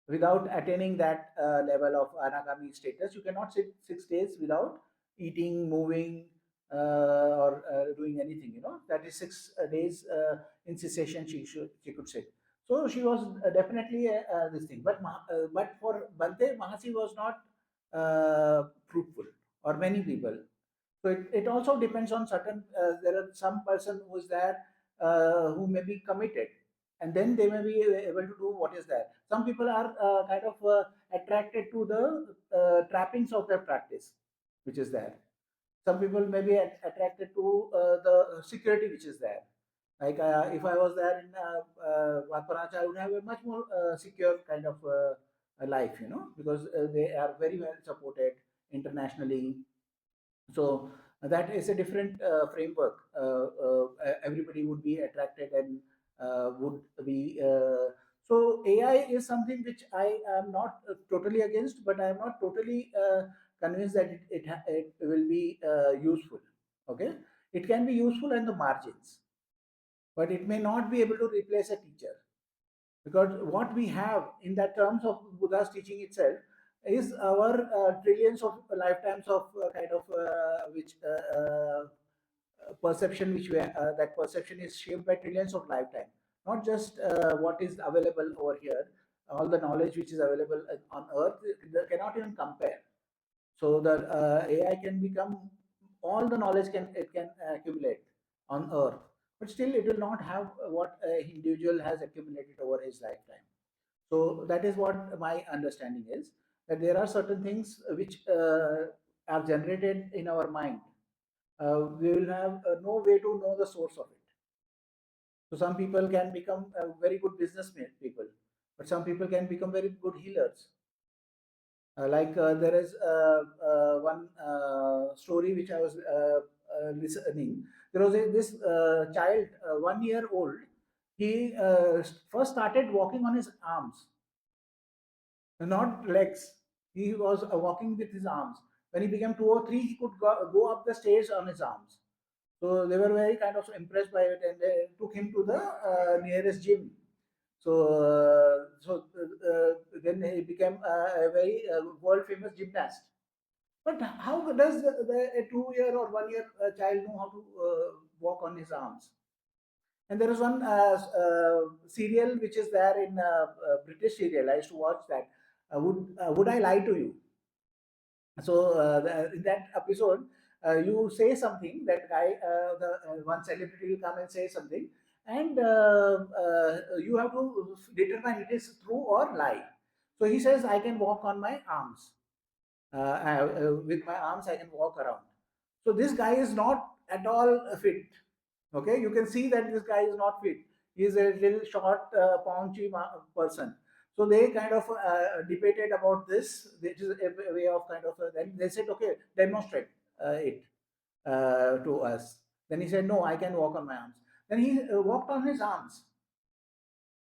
Speaker 1: without attaining that level of anagami status. You cannot sit 6 days without eating, moving, or doing anything. That is 6 days in cessation. She could sit. So she was definitely this thing. But for Bhante, Mahasi was not fruitful, or many people. So it also depends on certain. There are some person who is there who may be committed, and then they may be able to do what is there. Some people are kind of attracted to the trappings of their practice, which is there. Some people may be attracted to the security which is there. Like if I was there in Vaparancha, I would have a much more secure kind of life, because they are very well supported internationally. So that is a different framework. Everybody would be attracted and would be. So AI is something which I am not totally against, but I am not totally convinced that it will be useful. Okay, it can be useful in the margins, but it may not be able to replace a teacher, because what we have in that terms of Buddha's teaching itself is our trillions of lifetimes of kind of which perception which that perception is shaped by trillions of lifetime, not just what is available over here. All the knowledge which is available on earth cannot even compare. So the AI can become, all the knowledge can accumulate on earth, but still it will not have what a individual has accumulated over his lifetime. So that is what my understanding is, that there are certain things which are generated in our mind. We will have no way to know the source of it. So some people can become very good businessmen people, but some people can become very good healers. There is one story which I was listening. There was this child, 1 year old. He first started walking on his arms, not legs. He was walking with his arms. When he became 2 or 3, he could go up the stairs on his arms. So they were very kind of impressed by it, and they took him to the nearest gym. Then he became a very world famous gymnast. But how does a 2 year or 1 year child know how to walk on his arms? And there is one serial which is there in British serial. I used to watch that. Would I lie to you? So in that episode, you say something. That guy, the one celebrity will come and say something, and you have to determine it is true or lie. So he says, "I can walk on my arms. With my arms, I can walk around." So this guy is not at all fit. Okay, you can see that this guy is not fit. He is a little short, paunchy person. So they kind of debated about this. This is a way of kind of. Then they said, okay, demonstrate it to us. Then he said, no, I can walk on my arms. Then he walked on his arms,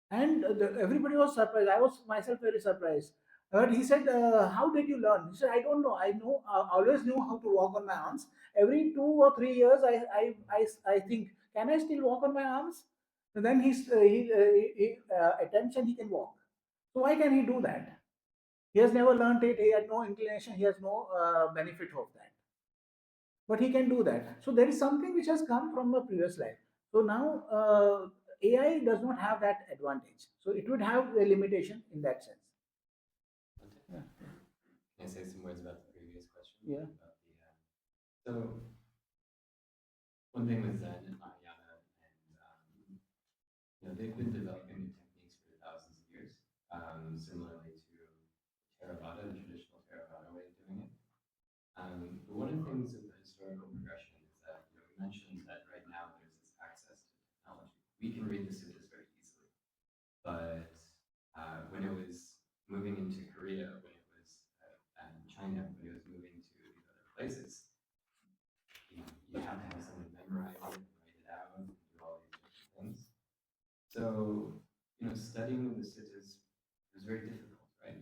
Speaker 1: and everybody was surprised. I was myself very surprised. But he said, "How did you learn?" He said, "I don't know. I know. Always knew how to walk on my arms. Every 2 or 3 years, I think, can I still walk on my arms?" And then he attempts and he can walk. So why can he do that? He has never learned it. He had no inclination. He has no benefit of that. But he can do that. So there is something which has come from a previous life. So now AI does not have that advantage. So it would have a limitation in that sense.
Speaker 3: Okay. Can I say some words about the previous question?
Speaker 1: Yeah.
Speaker 3: About the, so one thing with Zen and Mahayana, and they've been developing new techniques for thousands of years, similarly to Theravada, the traditional Theravada way of doing it. But one of the things of the historical progression is that we mentioned that right now there's this access to technology. We can read the suttas very easily, but when it was moving into Korea, when it was China, when it was moving to these other places, you have to have someone memorize it and write it out and do all these different things. So studying the suttas was very difficult, right?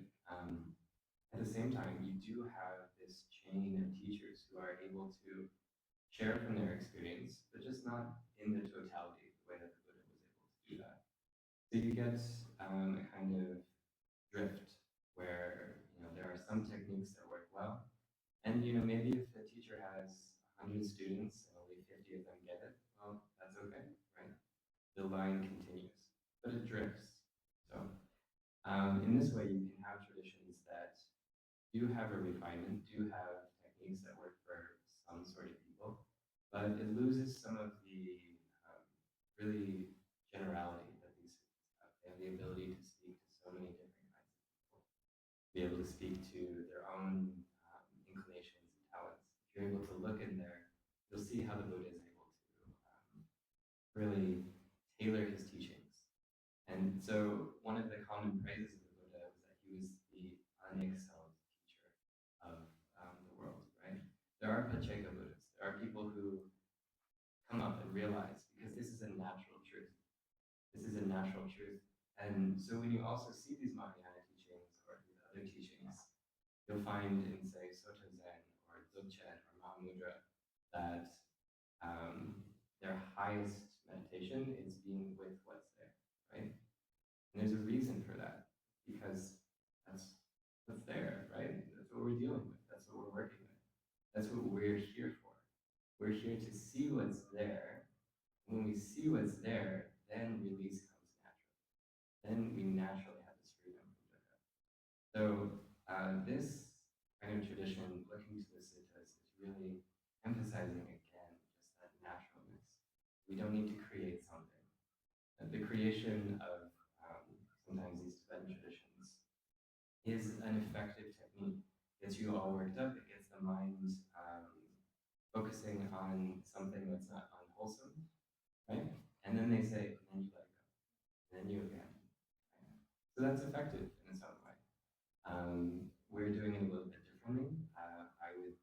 Speaker 3: At the same time, you do have this chain of teachers who are able to share from their experience, but just not in the totality, the way that the Buddha was able to do that. So you get a kind of drift where there are some techniques that work well, and maybe if the teacher has 100 students and only 50 of them get it, well, that's okay, right? The line continues, but it drifts. So in this way, you can have traditions that do have a refinement, do have techniques that work for some sort of people, but it loses some of the really generality that these systems have. They have the ability to speak to so many different kinds of people, be able to speak to their own inclinations and talents. If you're able to look in there, you'll see how the Buddha is able to really tailor his teachings. And so one of the common praises of the Buddha was that he was the unexcelled teacher of the world, right? There are Pacceka Buddhas. There are people who come up and realize, because this is a natural truth. This is a natural truth. And so when you also see these Mahayana teachings or these other teachings, you'll find in, say, Soto Zen or Dzogchen or Mahamudra that their highest meditation is being with what's there, right? And there's a reason for that, because that's what's there, right? That's what we're dealing with. That's what we're working with. That's what we're here for. We're here to see what's there. When we see what's there, then release comes naturally. Then we naturally have this freedom from dukkha. So this kind of tradition, looking to the suttas, is really emphasizing again just that naturalness. We don't need to create something. The creation of sometimes these Tibetan traditions is an effective technique. Gets you all worked up. It gets the mind focusing on something that's not unwholesome, right? And then they say, and then you let it go, and then you again. Right? So that's effective in its own way. We're doing it a little bit differently. I would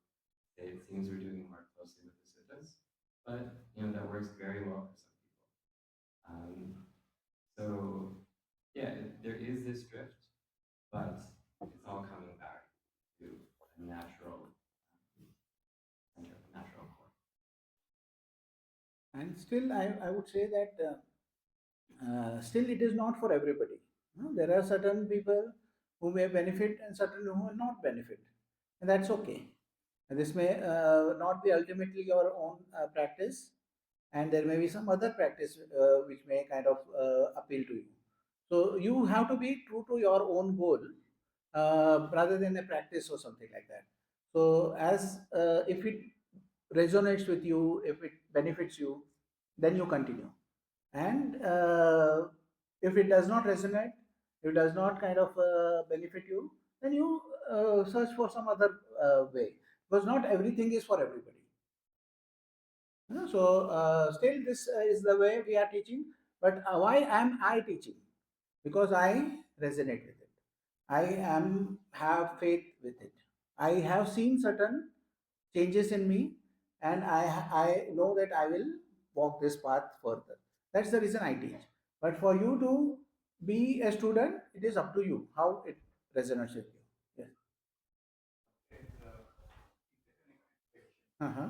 Speaker 3: say it seems we're doing it more closely with the suttas, but that works very well for some people. So yeah, there is this drift, but it's all coming back to a natural center, a natural core.
Speaker 1: And still, I would say that still it is not for everybody. There are certain people who may benefit and certain who will not benefit, and that's okay. And this may not be ultimately your own practice, and there may be some other practice which may kind of appeal to you. So you have to be true to your own goal rather than a practice or something like that. So as if it resonates with you, if it benefits you, then you continue. And if it does not resonate, if it does not kind of benefit you, then you search for some other way, because not everything is for everybody. So still this is the way we are teaching. But why am I teaching? Because I resonate with it. I have faith with it. I have seen certain changes in me, and I know that I will walk this path further. That's the reason I teach. But for you to be a student, it is up to you how it resonates with you. Yes. Uh-huh.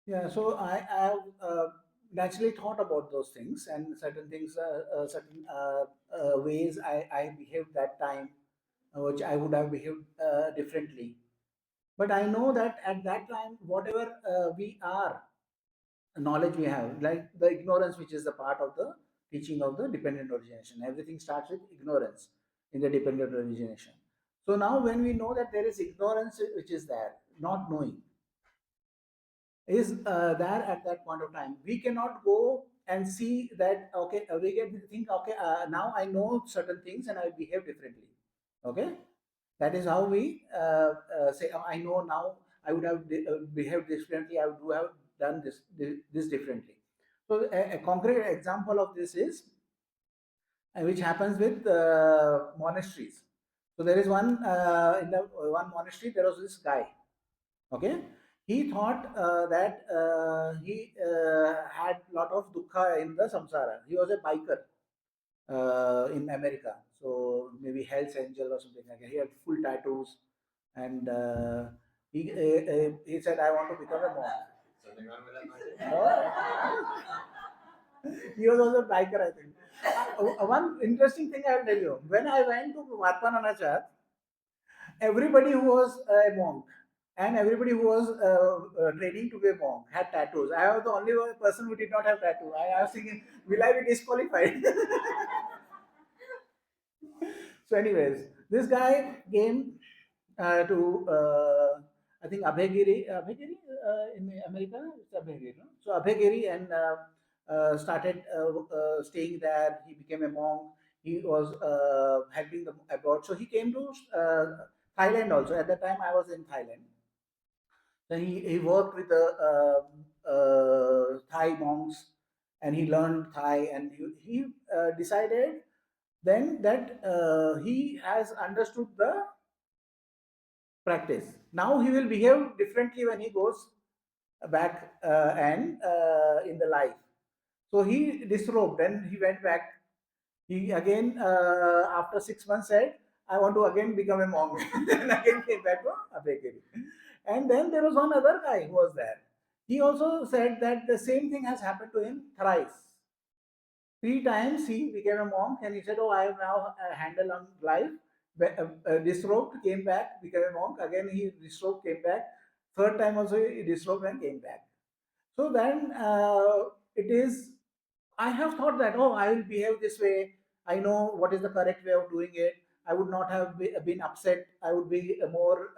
Speaker 1: Yeah, so I have naturally thought about those things, and certain things, certain ways I behaved that time, which I would have behaved differently. But I know that at that time, whatever we are, knowledge we have, like the ignorance, which is the part of the teaching of the dependent origination. Everything starts with ignorance in the dependent origination. So now, when we know that there is ignorance which is there, not knowing, is there at that point of time. We cannot go and see that, okay, we get to think, okay, now I know certain things and I behave differently. Okay, that is how we say, "Oh, I know now I would have behaved differently, I would have done this differently." So a concrete example of this is which happens with monasteries. So there is one in the one monastery, there was this guy. Okay, he thought that he had lot of dukkha in the samsara. He was a biker in America, so maybe Hell's Angel or something like that. He had full tattoos, and he said, "I want to become a monk."
Speaker 3: Something wrong with that, Bhante?
Speaker 1: No? He was also a biker, I think. One interesting thing I will tell you: when I went to Varpananachar, everybody who was a monk and everybody who was training to be a monk had tattoos. I was the only one person who did not have tattoo. I was thinking, will I be disqualified? So, anyways, this guy came to I think Abhegiri in America. It's Abhegiri, no? So Abhegiri, and started staying there. He became a monk. He was helping them abroad. So he came to Thailand also. At that time, I was in Thailand. Then he worked with the Thai monks, and he learned Thai, and he decided then that he has understood the practice. Now he will behave differently when he goes back and in the life. So he disrobed and he went back. He again, after 6 months, said, "I want to again become a monk." Then again came back to Abhegiri. And then there was one other guy who was there. He also said that the same thing has happened to him thrice. 3 times he became a monk, and he said, "Oh, I have now a handle on life." Disrobed, came back, became a monk. Again, he disrobed, came back. Third time also he disrobed and came back. So then it is I have thought that, oh, I will behave this way. I know what is the correct way of doing it. I would not have been upset. I would be more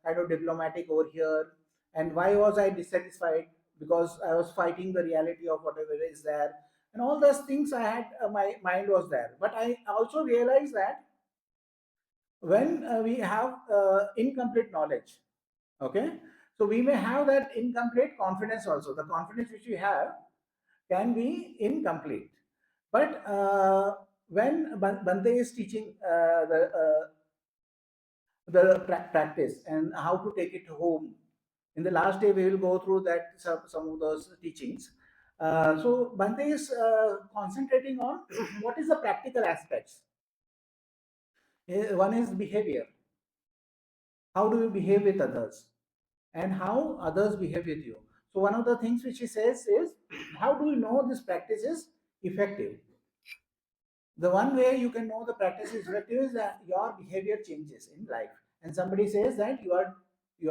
Speaker 1: kind of diplomatic over here. And why was I dissatisfied? Because I was fighting the reality of whatever is there. And all those things I had, my mind was there. But I also realized that when we have incomplete knowledge, okay, so we may have that incomplete confidence also. The confidence which we have can be incomplete. But when Bhante is teaching the practice and how to take it home, in the last day we will go through that some of those teachings. So Bhante is concentrating on what is the practical aspects. One is behavior. How do you behave with others? And how others behave with you. So one of the things which he says is, how do you know this practice is effective? The one way you can know the practice is effective is that your behavior changes in life. And somebody says that you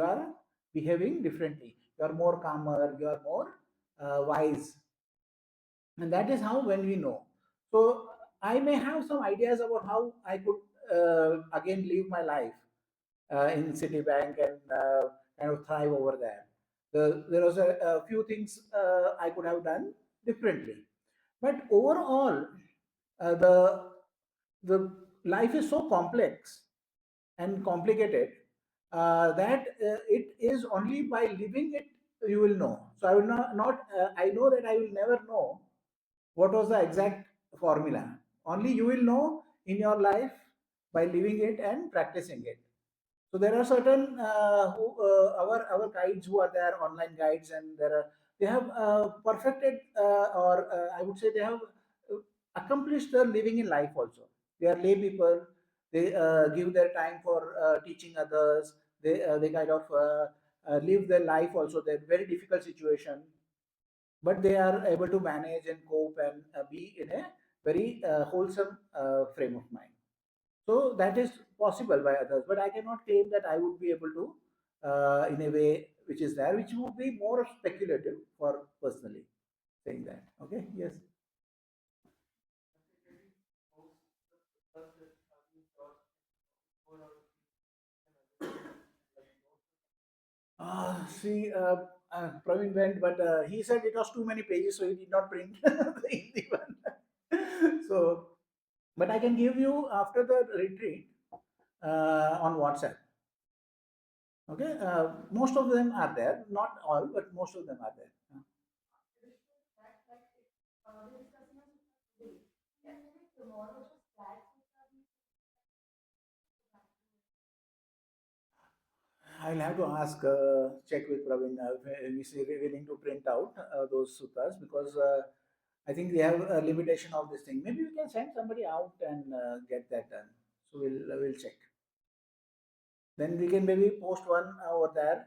Speaker 1: are behaving differently. You are more calmer. You are more wise. And that is how when we know. So I may have some ideas about how I could again live my life in Citibank and kind of thrive over there. There was a few things I could have done differently, but overall, the life is so complex and complicated that it is only by living it you will know. So I will not I know that I will never know what was the exact formula. Only you will know in your life by living it and practicing it. So there are certain our guides who are there, online guides, and they have perfected or I would say they have accomplished their living in life also. They are lay people. They give their time for teaching others. They kind of live their life also. They're very difficult situation, but they are able to manage and cope and be in a very wholesome frame of mind. So that is possible by others, but I cannot claim that I would be able to, in a way which is there, which would be more speculative for personally saying that. Okay, yes. See, Praveen went, but he said it was too many pages, so he did not print the Hindi one. So, but I can give you after the retreat on WhatsApp. Okay, most of them are there, not all, but most of them are there. I'll have to ask, check with Praveen if he's willing to print out those suttas because I think they have a limitation of this thing. Maybe we can send somebody out and get that done. So we'll check. Then we can maybe post one over there,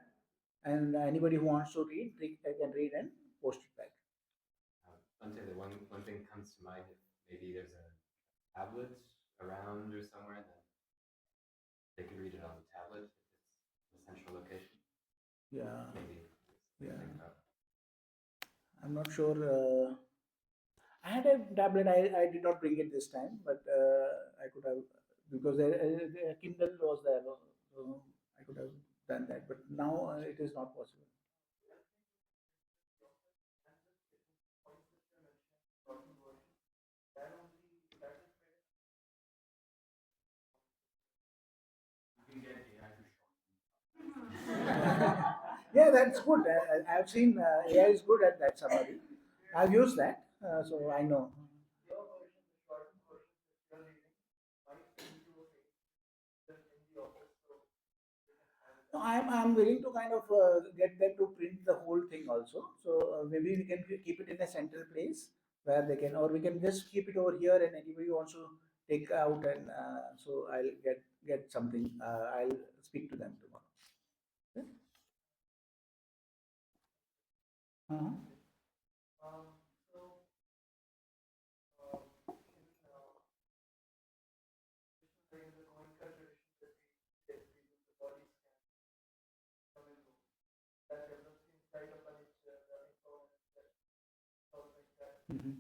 Speaker 1: and anybody who wants to read, they can read and post it back.
Speaker 3: Bhante, the one thing comes to mind, if maybe there's a tablet around or somewhere, then they could read it on the tablet if it's the central location.
Speaker 1: Yeah.
Speaker 3: Maybe.
Speaker 1: Yeah.
Speaker 3: Think about.
Speaker 1: I'm not sure. I had a tablet. I did not bring it this time, but I could have because the Kindle was there, so I could have done that. But now it is not possible. Yeah, that's good. I've seen AI is good at that summary. I've used that, so I know. No, I'm willing to kind of get them to print the whole thing also. So maybe we can keep it in a central place where they can, or we can just keep it over here, and anybody wants to take out, and so I'll get something. I'll speak to them tomorrow. Okay? Uh-huh. Mhm.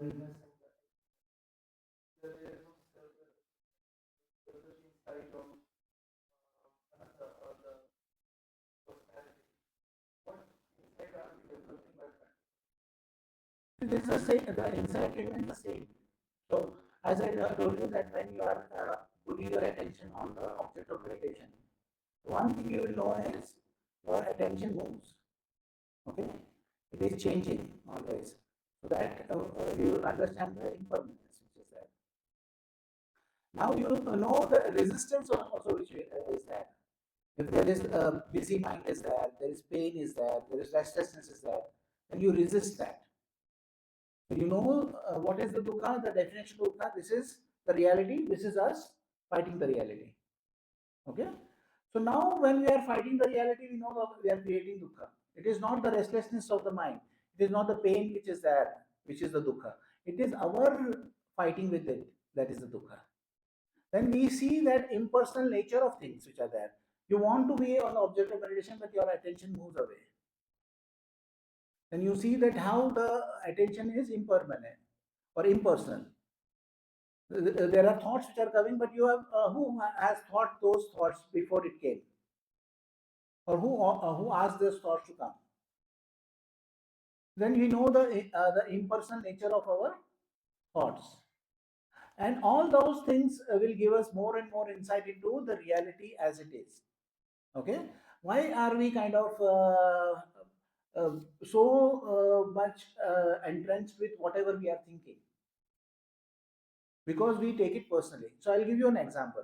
Speaker 1: This is the same, the insight remains the same. So, as I told you that when you are putting your attention on the object of meditation, one thing you will know is your attention moves. Okay, it is changing always. So that you will understand the impermanence which is there. Now you know the resistance also which is there. If there is a busy mind is there is pain is there is restlessness is there, then you resist that. So you know what is the dukkha, the definition of dukkha, this is the reality, this is us fighting the reality. Okay? So now when we are fighting the reality, we know that we are creating dukkha. It is not the restlessness of the mind, it is not the pain which is there, which is the dukkha. It is our fighting with it, that is the dukkha. Then we see that impersonal nature of things which are there. You want to be on the object of meditation, but your attention moves away. Then you see that how the attention is impermanent or impersonal. There are thoughts which are coming, but you have who has thought those thoughts before it came, or who asked those thoughts to come? Then we know the impersonal nature of our thoughts, and all those things will give us more and more insight into the reality as it is. Okay, why are we kind of so much entrenched with whatever we are thinking? Because we take it personally. So I'll give you an example.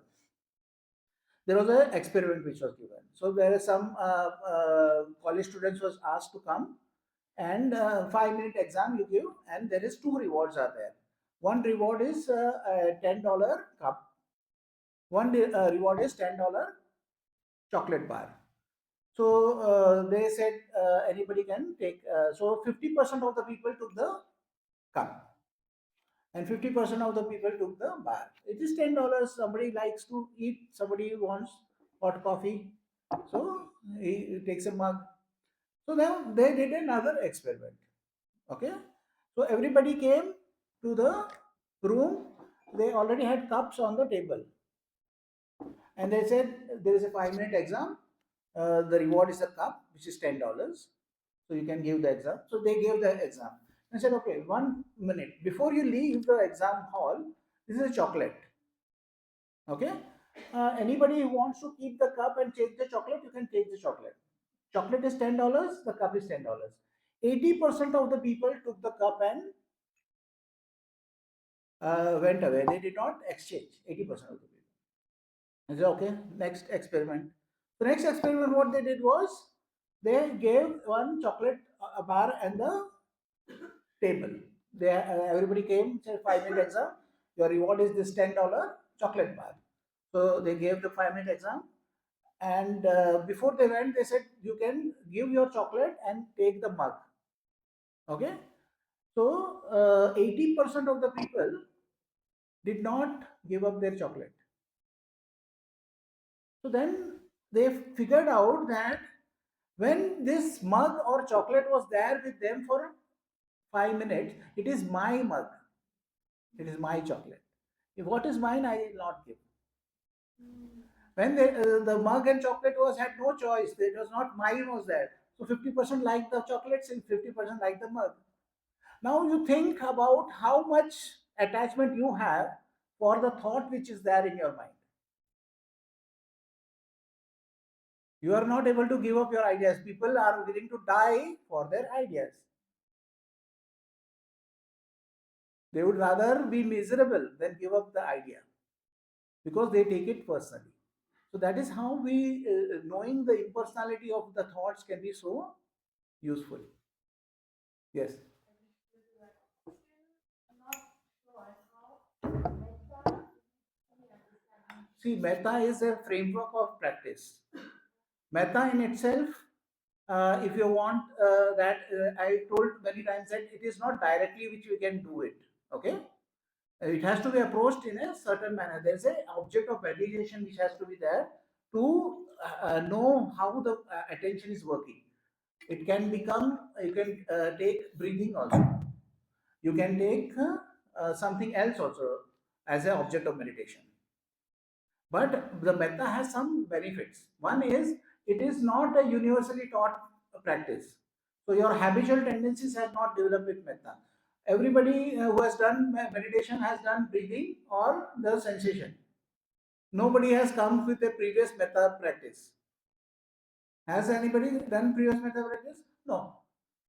Speaker 1: There was an experiment which was given. So there is some college students was asked to come, and 5-minute exam you give, and there is 2 rewards are there. One reward is a $10 cup. One reward is $10 chocolate bar. So they said anybody can take. So 50% of the people took the cup, and 50% of the people took the bar. It is $10. Somebody likes to eat, somebody wants hot coffee, so he takes a mug. So now they did another experiment. Okay, so everybody came to the room. They already had cups on the table, and they said there is a 5-minute exam. The reward is a cup, which is $10. So you can give the exam. So they gave the exam. I said, okay, 1 minute before you leave the exam hall, this is a chocolate. Okay, anybody who wants to keep the cup and take the chocolate, you can take the chocolate. Chocolate is $10. The cup is $10. 80% of the people took the cup and went away. They did not exchange. 80% of the people. I said, okay, next experiment. The next experiment, what they did was they gave one chocolate a bar and the table. They everybody came, said 5-minute exam. Your reward is this $10 chocolate bar. So they gave the 5-minute exam, and before they went, they said you can give your chocolate and take the mug. Okay, so 80% of the people did not give up their chocolate. So then they figured out that when this mug or chocolate was there with them for 5 minutes, it is my mug, it is my chocolate. If what is mine, I will not give. When the mug and chocolate was had no choice, it was not mine was there. So 50% like the chocolates and 50% like the mug. Now you think about how much attachment you have for the thought which is there in your mind. You are not able to give up your ideas. People are willing to die for their ideas. They would rather be miserable than give up the idea because they take it personally. So that is how we, knowing the impersonality of the thoughts can be so useful. Yes. See, metta is a framework of practice. Metta in itself, if you want that, I told many times that it is not directly which we can do it. Okay, it has to be approached in a certain manner. There is a object of meditation which has to be there to know how the attention is working. It can become, you can take breathing also. You can take something else also as an object of meditation. But the metta has some benefits. One is it is not a universally taught practice. So your habitual tendencies have not developed with metta. Everybody who has done meditation has done breathing or the sensation. Nobody has come with a previous metta practice. Has anybody done previous metta practice? No.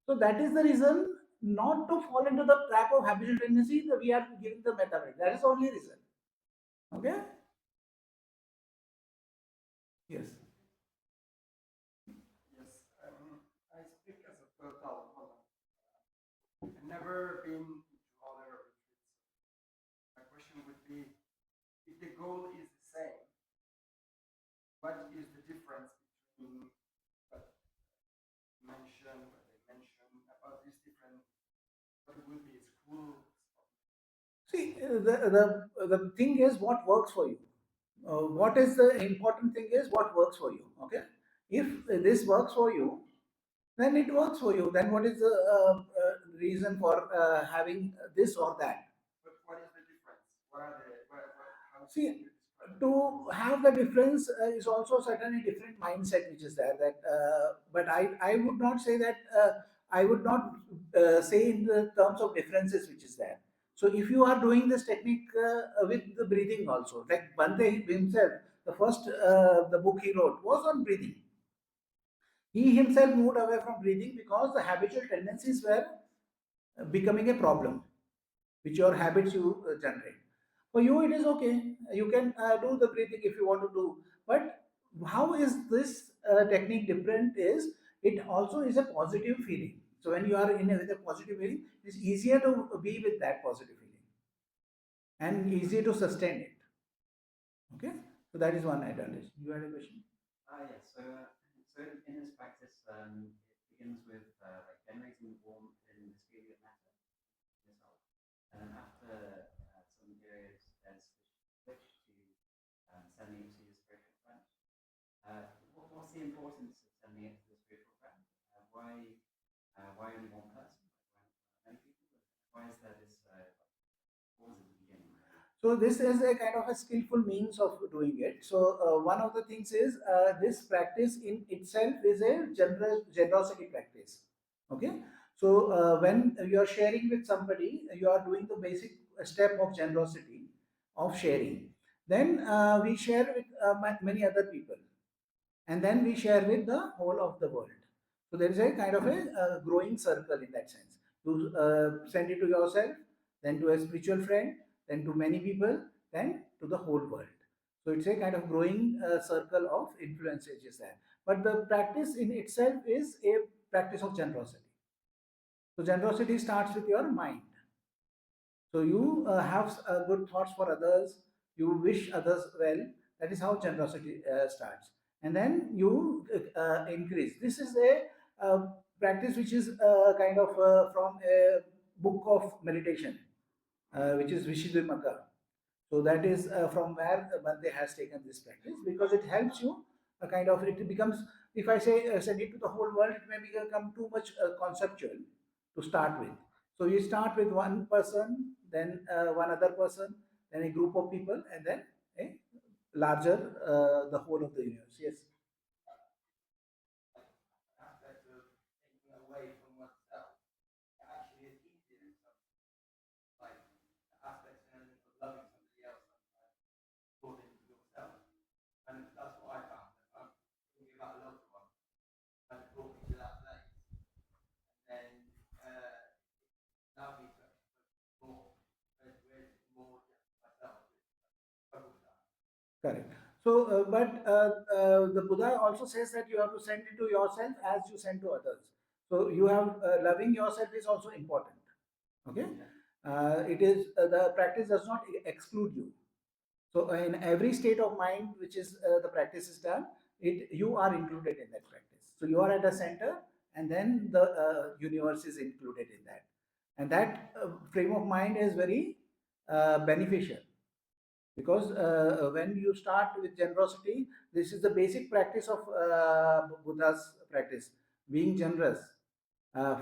Speaker 1: So that is the reason not to fall into the trap of habitual tendency that we are giving the metta practice. That is the only reason. Okay? Yes.
Speaker 2: Yes, I speak as a total Holland. I've never been to other retreats. My question would be, if the goal is the same, what is the difference between what they mention about these different, what would be schools?
Speaker 1: See, the thing is what works for you. What is the important thing is what works for you. Okay? If this works for you, then it works for you. Then what is the reason for having this or that?
Speaker 2: But what is the difference? What are the, how
Speaker 1: See,
Speaker 2: do you describe it?
Speaker 1: to have the difference is also certainly different mindset which is there. That, but I would not say that. I would not say in the terms of differences which is there. So if you are doing this technique with the breathing also, like Bhante himself, the first the book he wrote was on breathing. He himself moved away from breathing because the habitual tendencies were becoming a problem, which your habits you generate. For you, it is okay. You can do the breathing if you want to do. But how is this technique different? Is it also is a positive feeling. So when you are in with a positive feeling, it's easier to be with that positive feeling and easier to sustain it. Okay, so that is one advantage. You had a question?
Speaker 3: Yes. So in this practice, it begins with like generating warmth in this feeling of metta in yourself, and then after some periods, there's switch to sending it to your spiritual friend. What's the importance of sending it to the spiritual friend? Why only one person? Why many people? Why is there this pause at the beginning?
Speaker 1: So this is a kind of a skillful means of doing it. So one of the things is this practice in itself is a generosity practice. Okay. So when you are sharing with somebody, you are doing the basic step of generosity of sharing. Then we share with many other people, and then we share with the whole of the world. So there is a kind of a growing circle in that sense. You send it to yourself, then to a spiritual friend, then to many people, then to the whole world. So it's a kind of growing circle of influence which is there. But the practice in itself is a practice of generosity. So generosity starts with your mind. So you have good thoughts for others, you wish others well. That is how generosity starts. And then you increase. This is a practice which is kind of from a book of meditation, which is Vishuddhimagga. So that is from where Bhante has taken this practice, because it helps you kind of, it becomes, if I say send it to the whole world, it may become too much conceptual to start with. So you start with one person, then one other person, then a group of people, and then a larger, the whole of the universe. Yes.
Speaker 2: Aspect of taking away from oneself actually is easier in some, like the aspects and elements of loving somebody else sometimes according to yourself. And that's what I found. I'm thinking about a loved one and it brought me to that place. And then allowed me to more, more myself, struggle with that.
Speaker 1: Correct. So, the Buddha also says that you have to send it to yourself as you send to others. So, you have loving yourself is also important. Okay. It is the practice does not exclude you. So, in every state of mind which is the practice is done, you are included in that practice. So, you are at the center, and then the universe is included in that, and that frame of mind is very beneficial. Because when you start with generosity, this is the basic practice of Buddha's practice, being generous,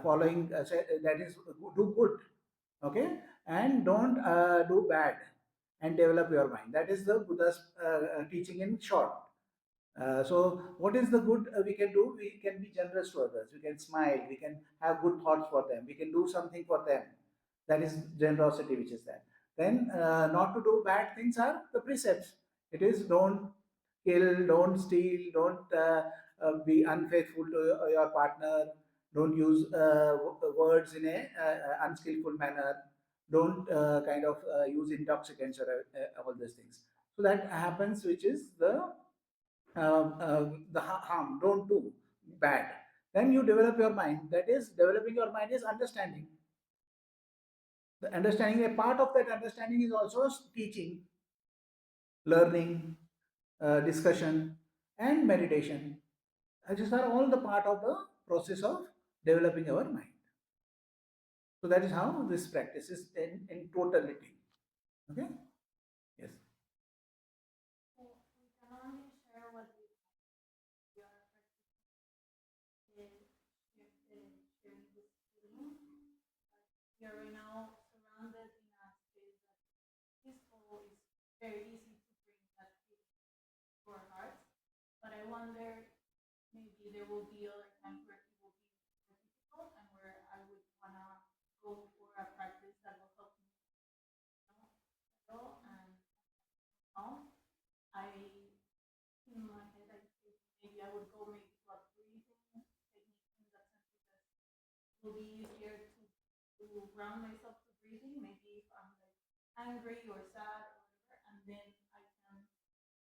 Speaker 1: following that is do good. Okay, and don't do bad and develop your mind. That is the Buddha's teaching in short. So, what is the good we can do? We can be generous to others. We can smile. We can have good thoughts for them. We can do something for them. That is generosity, which is that. Then, not to do bad things are the precepts. It is don't kill, don't steal, don't be unfaithful to your partner. Don't use words in a unskillful manner. Don't kind of use intoxicants or all these things. So that happens, which is the harm. Don't do bad. Then you develop your mind. That is, developing your mind is understanding. The understanding, a part of that understanding is also teaching, learning, discussion, and meditation. These are all the part of the process of developing our mind. So that is how this practice is in totality. Okay? Yes.
Speaker 7: So we can only share what we are practicing, sharing this feeling. We are right now surrounded in a space that is peaceful. It's very easy to bring that feeling to our hearts. But I wonder, maybe there will be other times where it will be more difficult and where I would wanna go for a practice that will help me, settle and calm. I in my head I think maybe I would go maybe to a breathing technique in that sense because it will be easier to ground myself to breathing. Maybe if I'm like angry or sad or whatever, and then I can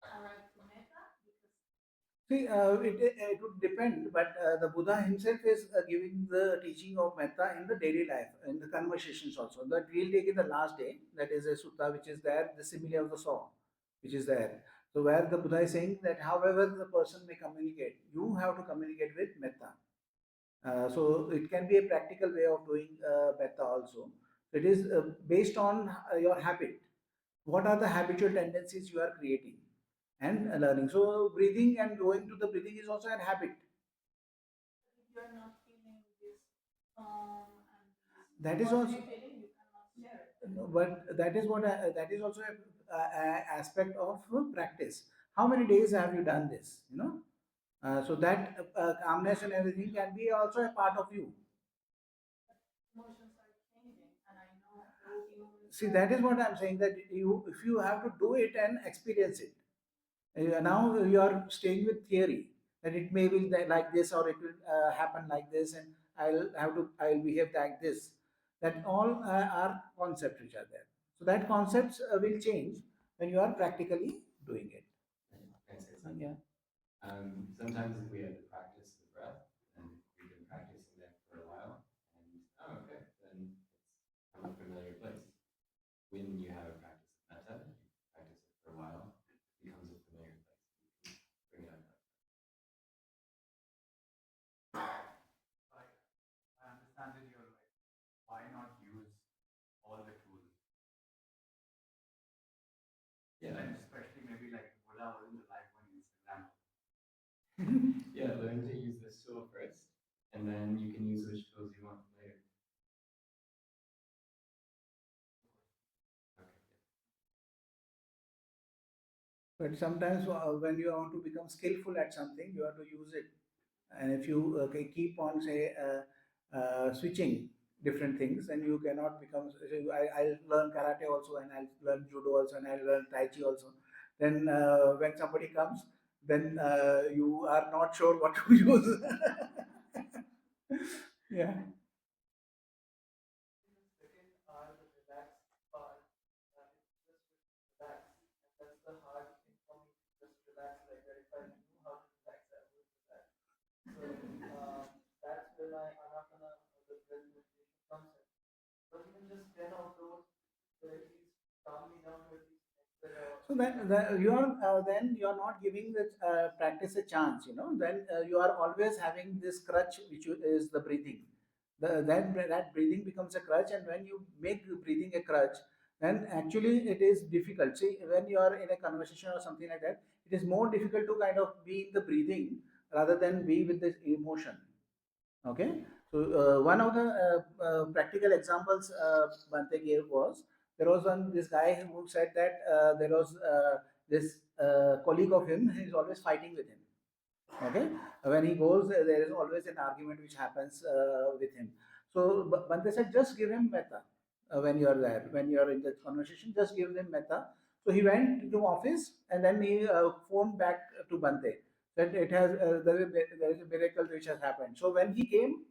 Speaker 7: arrive to metta because
Speaker 1: See, it would depend, but the Buddha himself is giving the teaching of metta in the daily life, in the conversations also. That we'll take in the last day, that is a sutta which is there, the simile of the saw, which is there. So, where the Buddha is saying that however the person may communicate, you have to communicate with metta. So, it can be a practical way of doing metta also. It is based on your habit. What are the habitual tendencies you are creating? And learning. So breathing and going to the breathing is also a habit.
Speaker 7: if you're not feeling this calm and this
Speaker 1: That is also,
Speaker 7: feeling, you cannot share it.
Speaker 1: no, but that is what that is also a aspect of practice. How many days have you done this? So that calmness and everything can be also a part of you.
Speaker 7: Emotions are changing, and I know there will be moments.
Speaker 1: See, that is what I'm saying. That you, if you have to do it and experience it. Now you are staying with theory that it may be like this or it will happen like this and I'll behave like this. That all are concepts which are there. So that concepts will change when you are practically doing it.
Speaker 3: Can I say something?
Speaker 1: Yeah.
Speaker 3: Sometimes if we have to practice the breath, and we've been practicing that for a while, and okay, then it's become a familiar place. When you have a practice of metta, you practice it for a while, it becomes a familiar place. You can bring it up.
Speaker 5: I understand that you're like, why not use all the tools?
Speaker 3: Yeah.
Speaker 5: And especially maybe like Buddha wasn't alive when Instagram.
Speaker 3: Yeah, learn to use this tool first, and then you can use which tools you want later. Okay.
Speaker 1: But sometimes when you want to become skillful at something, you have to use it. And if you keep on say switching different things, then you cannot become. I'll learn karate also, and I'll learn judo also, and I'll learn tai chi also. Then when somebody comes, then you are not sure what to use. Yeah.
Speaker 2: Second are the relaxed part. It's just relax. And that's the hard thing for me to just relax like that. If I knew how to relax, I would relax. So that's where my anapana, the breath meditation comes in. But even just 10 of those will at least calm me down to at least
Speaker 1: So then you are not giving the practice a chance. Then you are always having this crutch, which is the breathing. That breathing becomes a crutch, and when you make breathing a crutch, then actually it is difficult. See, when you are in a conversation or something like that, it is more difficult to kind of be in the breathing rather than be with the emotion. Okay, So one of the practical examples Bhante gave was, there was this guy who said that there was this colleague of him, he is always fighting with him. Okay, when he goes, there is always an argument which happens with him. So Bhante said, just give him metta when you are there, when you are in the conversation, just give them metta. So he went to office and then he phoned back to Bhante that it has there is a miracle which has happened. So when he came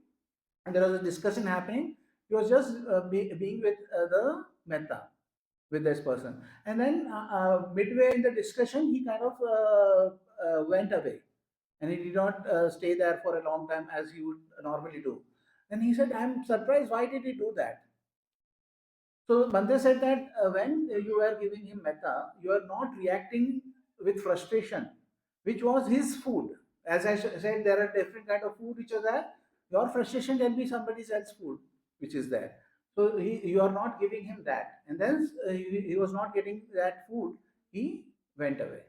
Speaker 1: and there was a discussion happening, he was just being with the metta with this person, and then midway in the discussion, he kind of went away and he did not stay there for a long time as he would normally do. And he said, I'm surprised, why did he do that? So Bhante said that when you were giving him metta, you are not reacting with frustration, which was his food. As I said, there are different kind of food which are there. Your frustration can be somebody else's food which is there. So you are not giving him that, and then he was not getting that food. He went away.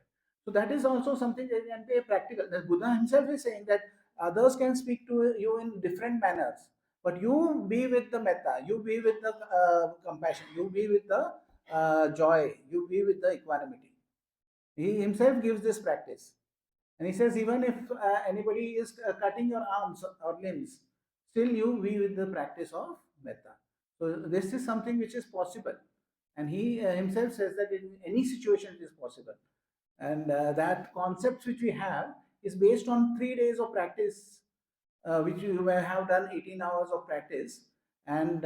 Speaker 1: So that is also something that can be practical. The Buddha himself is saying that others can speak to you in different manners, but you be with the metta, you be with the compassion, you be with the joy, you be with the equanimity. He himself gives this practice. And he says, even if anybody is cutting your arms or limbs, still you be with the practice of metta. So this is something which is possible. And he himself says that in any situation it is possible. And that concepts which we have is based on 3 days of practice, which you may have done 18 hours of practice. And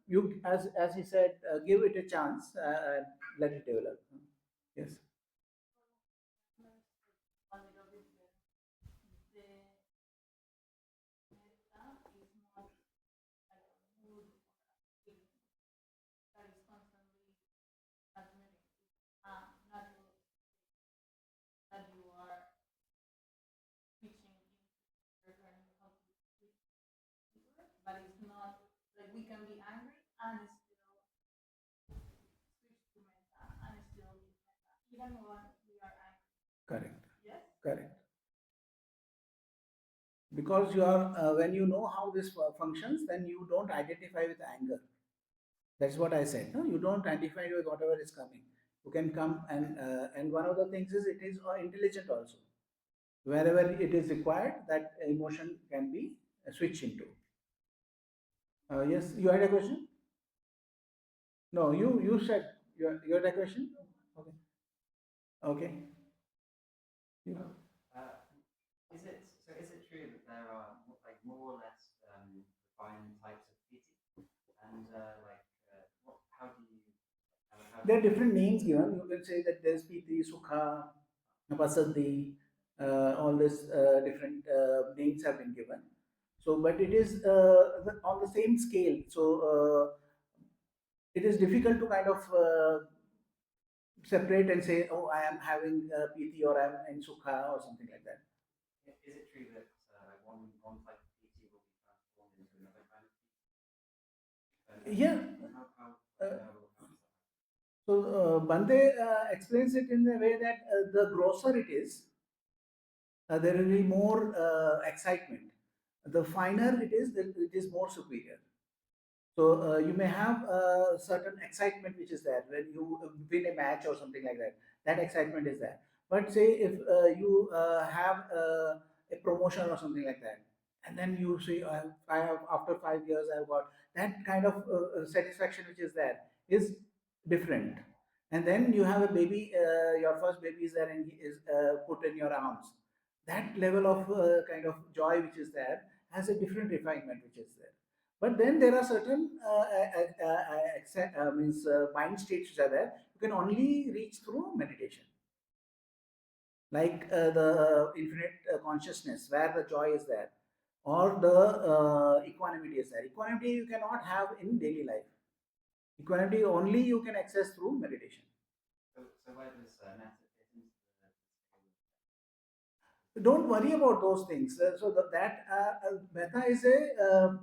Speaker 1: you, as he said, give it a chance and let it develop. Yes.
Speaker 7: A little bit the metta is not like a mood or a feeling that is constantly transmitting. Natural that you are switching into, you're learning how to switch into it, but it's not like we can be angry and still switch to metta and still use metta, even when we are angry.
Speaker 1: Correct.
Speaker 7: Yes?
Speaker 1: Correct. Because you are, when you know how this functions, then you don't identify with anger. That's what I said. No, you don't identify with whatever is coming. You can come and one of the things is it is intelligent also. Wherever it is required, that emotion can be switched into. Yes, you had a question? No, you said you had a question. Okay. Okay. You-
Speaker 3: Is it true that there are like more or less refined types of piti? And how do you
Speaker 1: There are different names given. You can say that there's piti, sukha, pasadi, all these different names have been given. So, but it is on the same scale. So, it is difficult to kind of separate and say, oh, I am having piti or I am in sukha or something like that.
Speaker 3: Is it true that one type of piti will be transformed into another kind of piti?
Speaker 1: Yeah. So Bhante explains it in a way that the grosser it is, there will be more excitement. The finer it is more superior. So you may have a certain excitement which is there when you win a match or something like that. That excitement is there. But say if you have a promotion or something like that, and then you say, I have after 5 years I've got that kind of satisfaction which is there is different. And then you have a baby, your first baby is there and he is put in your arms. That level of kind of joy which is there has a different refinement which is there. But then there are certain mind states which are there. You can only reach through meditation, like the infinite consciousness, where the joy is there, or the equanimity is there. Equanimity you cannot have in daily life. Equanimity only you can access through meditation.
Speaker 3: So where does metta fit into the
Speaker 1: Don't worry about those things. So that metta is a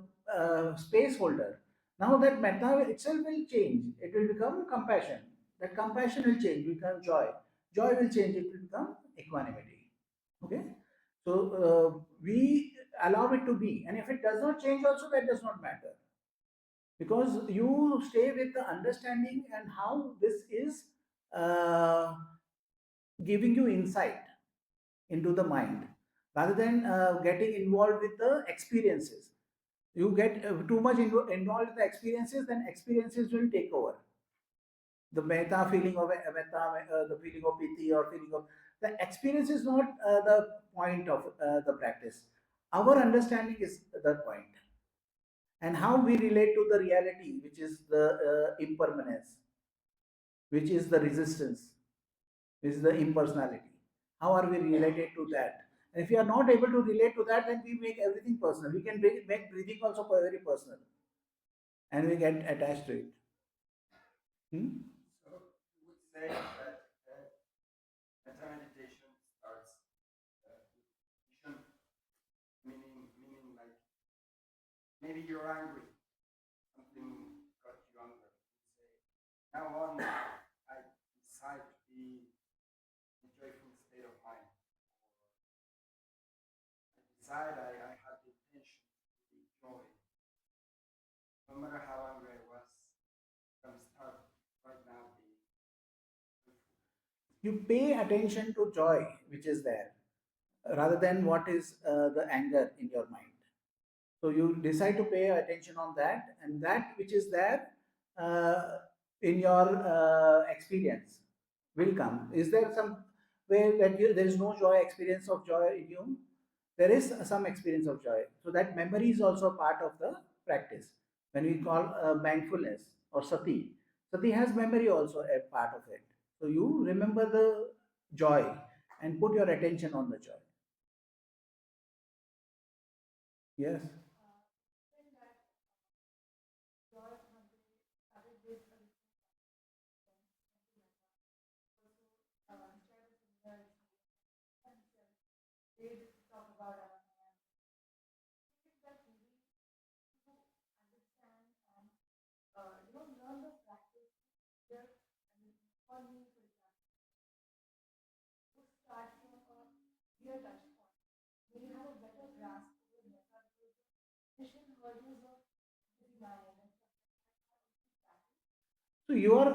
Speaker 1: space holder. Now that metta itself will change. It will become compassion. That compassion will change, become joy. Joy will change. It will become equanimity. Okay. So we allow it to be, and if it does not change also, that does not matter, because you stay with the understanding and how this is uh, giving you insight into the mind, rather than getting involved with the experiences. You get too much involved with the experiences, then experiences will take over. The metta feeling of the feeling of piti or feeling of the experience is not the point of the practice. Our understanding is the point, and how we relate to the reality, which is the impermanence, which is the resistance, which is the impersonality. How are we related to that? And if we are not able to relate to that, then we make everything personal. We can make breathing also very personal, and we get attached to it.
Speaker 2: So you would say that metta meditation starts with meaning like maybe you're angry, something got you angry. You say, now on, I decide to be in a joyful state of mind. I decide I had the intention to be joy. No matter how angry I was, I'm going to start right now being joyful.
Speaker 1: You pay attention to joy which is there, rather than what is the anger in your mind. So you decide to pay attention on that, and that which is there uh, in your experience will come. Is there some way that there is no joy, experience of joy in you? There is some experience of joy. So that memory is also part of the practice. When we call mindfulness or sati, sati has memory also a part of it. So you remember the joy and put your attention on the joy. Yes.
Speaker 7: When that joy started with a also shared a similar experience. They talk about that really to understand and learn the practice here. I mean, for me, for example, to start from a clear touch point, may have a better grasp of the metta because the initial hurdles of busy mind and stuff like that.
Speaker 1: So you are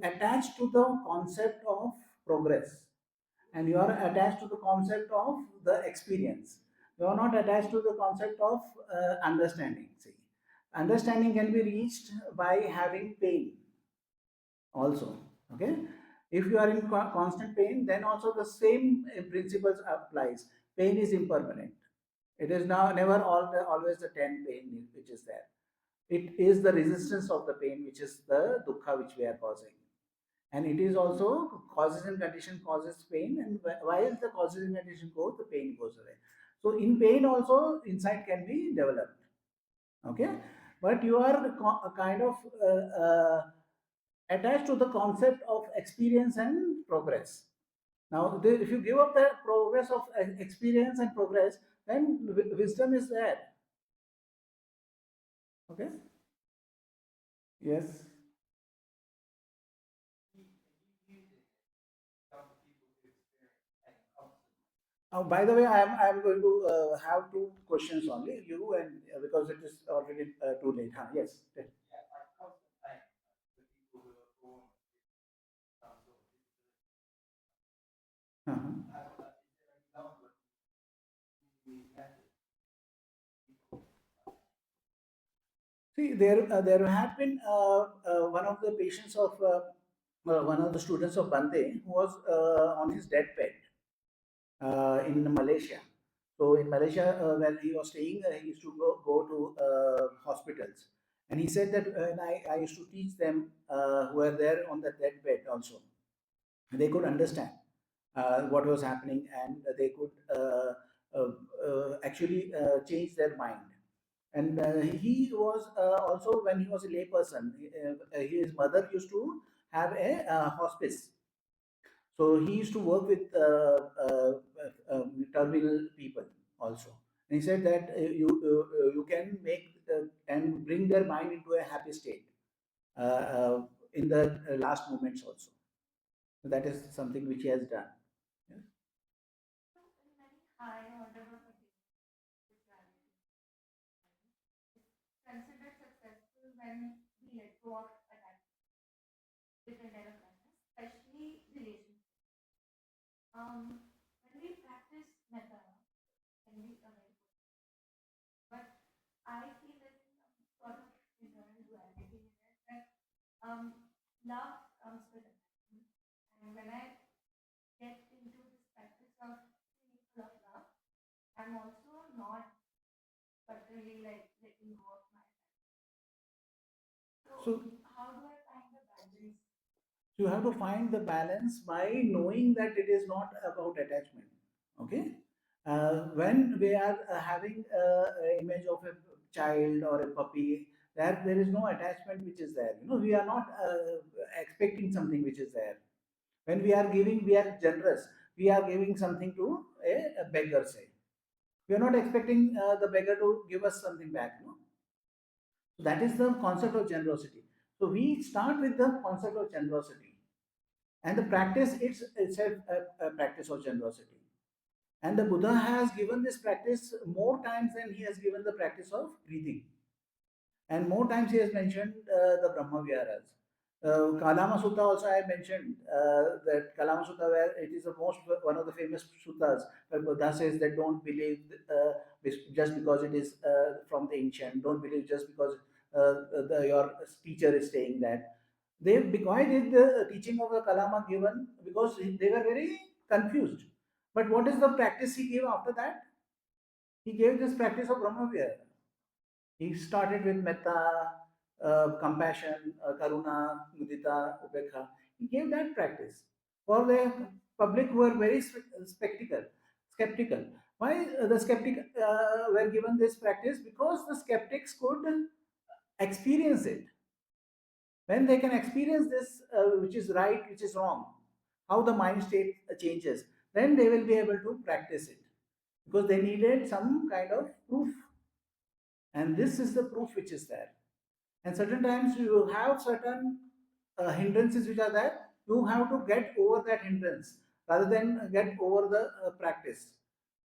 Speaker 1: attached to the concept of progress, and you are attached to the concept of the experience. You are not attached to the concept of understanding. See, understanding can be reached by having pain also. Okay, if you are in constant pain, then also the same principles applies. Pain is impermanent. It is now never always the 10 pain which is there. It is the resistance of the pain which is the dukkha which we are causing, and it is also causes and condition causes pain, and while the causes and condition go, the pain goes away. So in pain also insight can be developed. Okay, but you are kind of attached to the concept of experience and progress. Now if you give up the progress of experience and progress, then wisdom is there. Okay. Yes. By the way, I am going to have two questions only. You and because it is already too late. Huh? Yes.
Speaker 2: Yeah, like constant pain. The people who are born with some sort of disability.
Speaker 1: Uh-huh.
Speaker 2: Is there an example of these methods?
Speaker 1: See, there had been one of the patients of one of the students of Bhante who was on his deathbed in Malaysia. So in Malaysia, where he was staying, he used to go to hospitals, and he said that when I used to teach them who were there on the deathbed also, they could understand what was happening, and they could actually change their mind. And he was also, when he was a layperson, his mother used to have a hospice. So he used to work with terminal people also. And he said that you can make and bring their mind into a happy state in the last moments also. So that is something which he has done. Yeah.
Speaker 7: high order of spirituality is considered successful when we let go of attachment, different kind of practice, especially relationships. When we practice metta, can be a very good, but I feel there's some sort of internal duality in it that love comes with attachment, and when I get into this practice of feeling full of love, I'm also not particularly like letting go of my attachment. So,
Speaker 1: So
Speaker 7: how do I find the balance?
Speaker 1: you have to find the balance by knowing that it is not about attachment. Okay. When we are having a image of a child or a puppy, there is no attachment which is there. We are not expecting something which is there. When we are giving, we are generous. We are giving something to a beggar, say. We are not expecting the beggar to give us something back. So that is the concept of generosity. So we start with the concept of generosity, and the practice itself a practice of generosity. And the Buddha has given this practice more times than he has given the practice of breathing. And more times he has mentioned the Brahma Viharas. Kalama Sutta also I mentioned that Kalama Sutta, where it is the most one of the famous suttas, where Buddha says that don't believe just because it is from the ancient. Don't believe just because your teacher is saying that. Why did the teaching of the Kalama given? Because they were very confused. But what is the practice he gave after that? He gave this practice of Brahma Vihara. He started with metta, compassion, karuna, mudita, upekha. He gave that practice for the public who were very skeptical. Why the skeptic were given this practice? Because the skeptics could experience it. When they can experience this, which is right, which is wrong, how the mind state changes, then they will be able to practice it, because they needed some kind of proof, and this is the proof which is there. And certain times you have certain hindrances which are there, you have to get over that hindrance rather than get over the practice.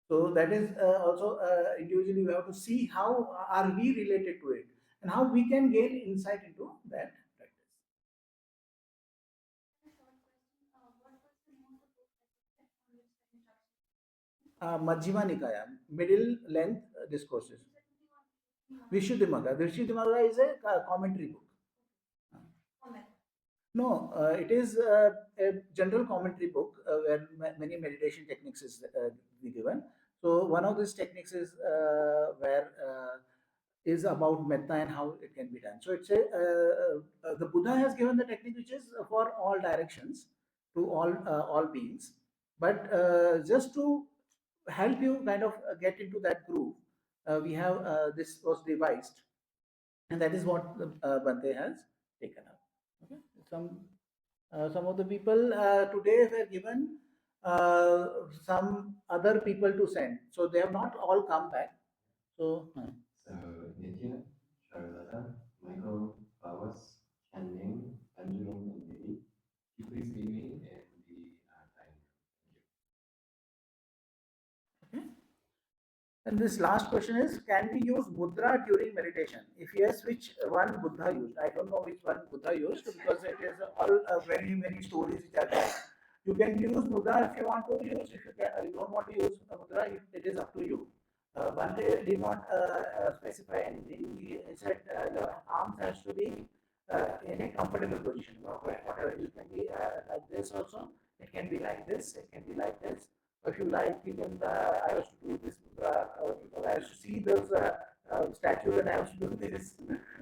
Speaker 1: So that is also individually we have to see how are we related to it, and how we can gain insight into that practice.
Speaker 7: A short question. What was the name of the book that you said on which the instructions?
Speaker 1: Majjhima Nikaya, middle length discourses.
Speaker 7: You said something on Nibbāna.
Speaker 1: Vishuddhimagga is a commentary book.
Speaker 7: Oh, Metta.
Speaker 1: No, it is a general commentary book where many meditation techniques is given. So one of these techniques is about metta and how it can be done. So it's the Buddha has given the technique which is for all directions to all beings, but just to help you kind of get into that groove, we have this was devised, and that is what the Bhante has taken up. Okay, some of the people today were given some other people to send, so they have not all come back. So.
Speaker 3: So Nitya, Charlotta, Michael, Bawas, Channing, Benjamin, and Devi, you please meet me in the dining room. Thank you.
Speaker 1: Okay. And this last question is, can we use mudra during meditation? If yes, which one Buddha used? I don't know which one Buddha used, because it is all very many stories which are there. You can use mudra if you want to use. If you don't want to use mudra, it is up to you. Bhante did not specify anything. He said your arms has to be in a comfortable position. Whatever, it can be like this also. It can be like this. It can be like this. If you like, even I used to do this because I used to see those statues and I used to do this.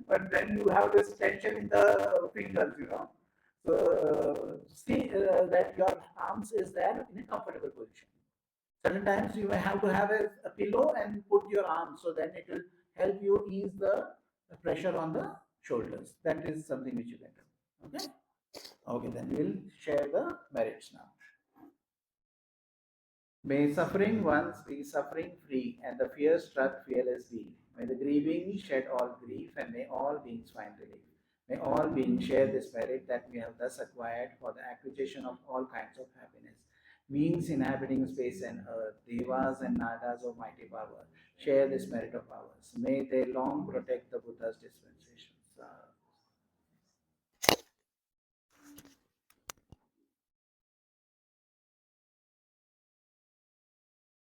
Speaker 1: But then you have this tension in the fingers. So see that your arms is there in a comfortable position. Certain times you may have to have a pillow and put your arms, so then it will help you ease the pressure on the shoulders. That is something which you can do. Okay. Okay, then we'll share the merits now. May suffering ones be suffering free, and the fear struck fearlessly. May the grieving shed all grief, and may all beings find relief. May all beings share this merit that we have thus acquired for the acquisition of all kinds of happiness. beings inhabiting space and earth, devas and nagas of mighty power, share this merit of ours. May they long protect the Buddha's dispensations.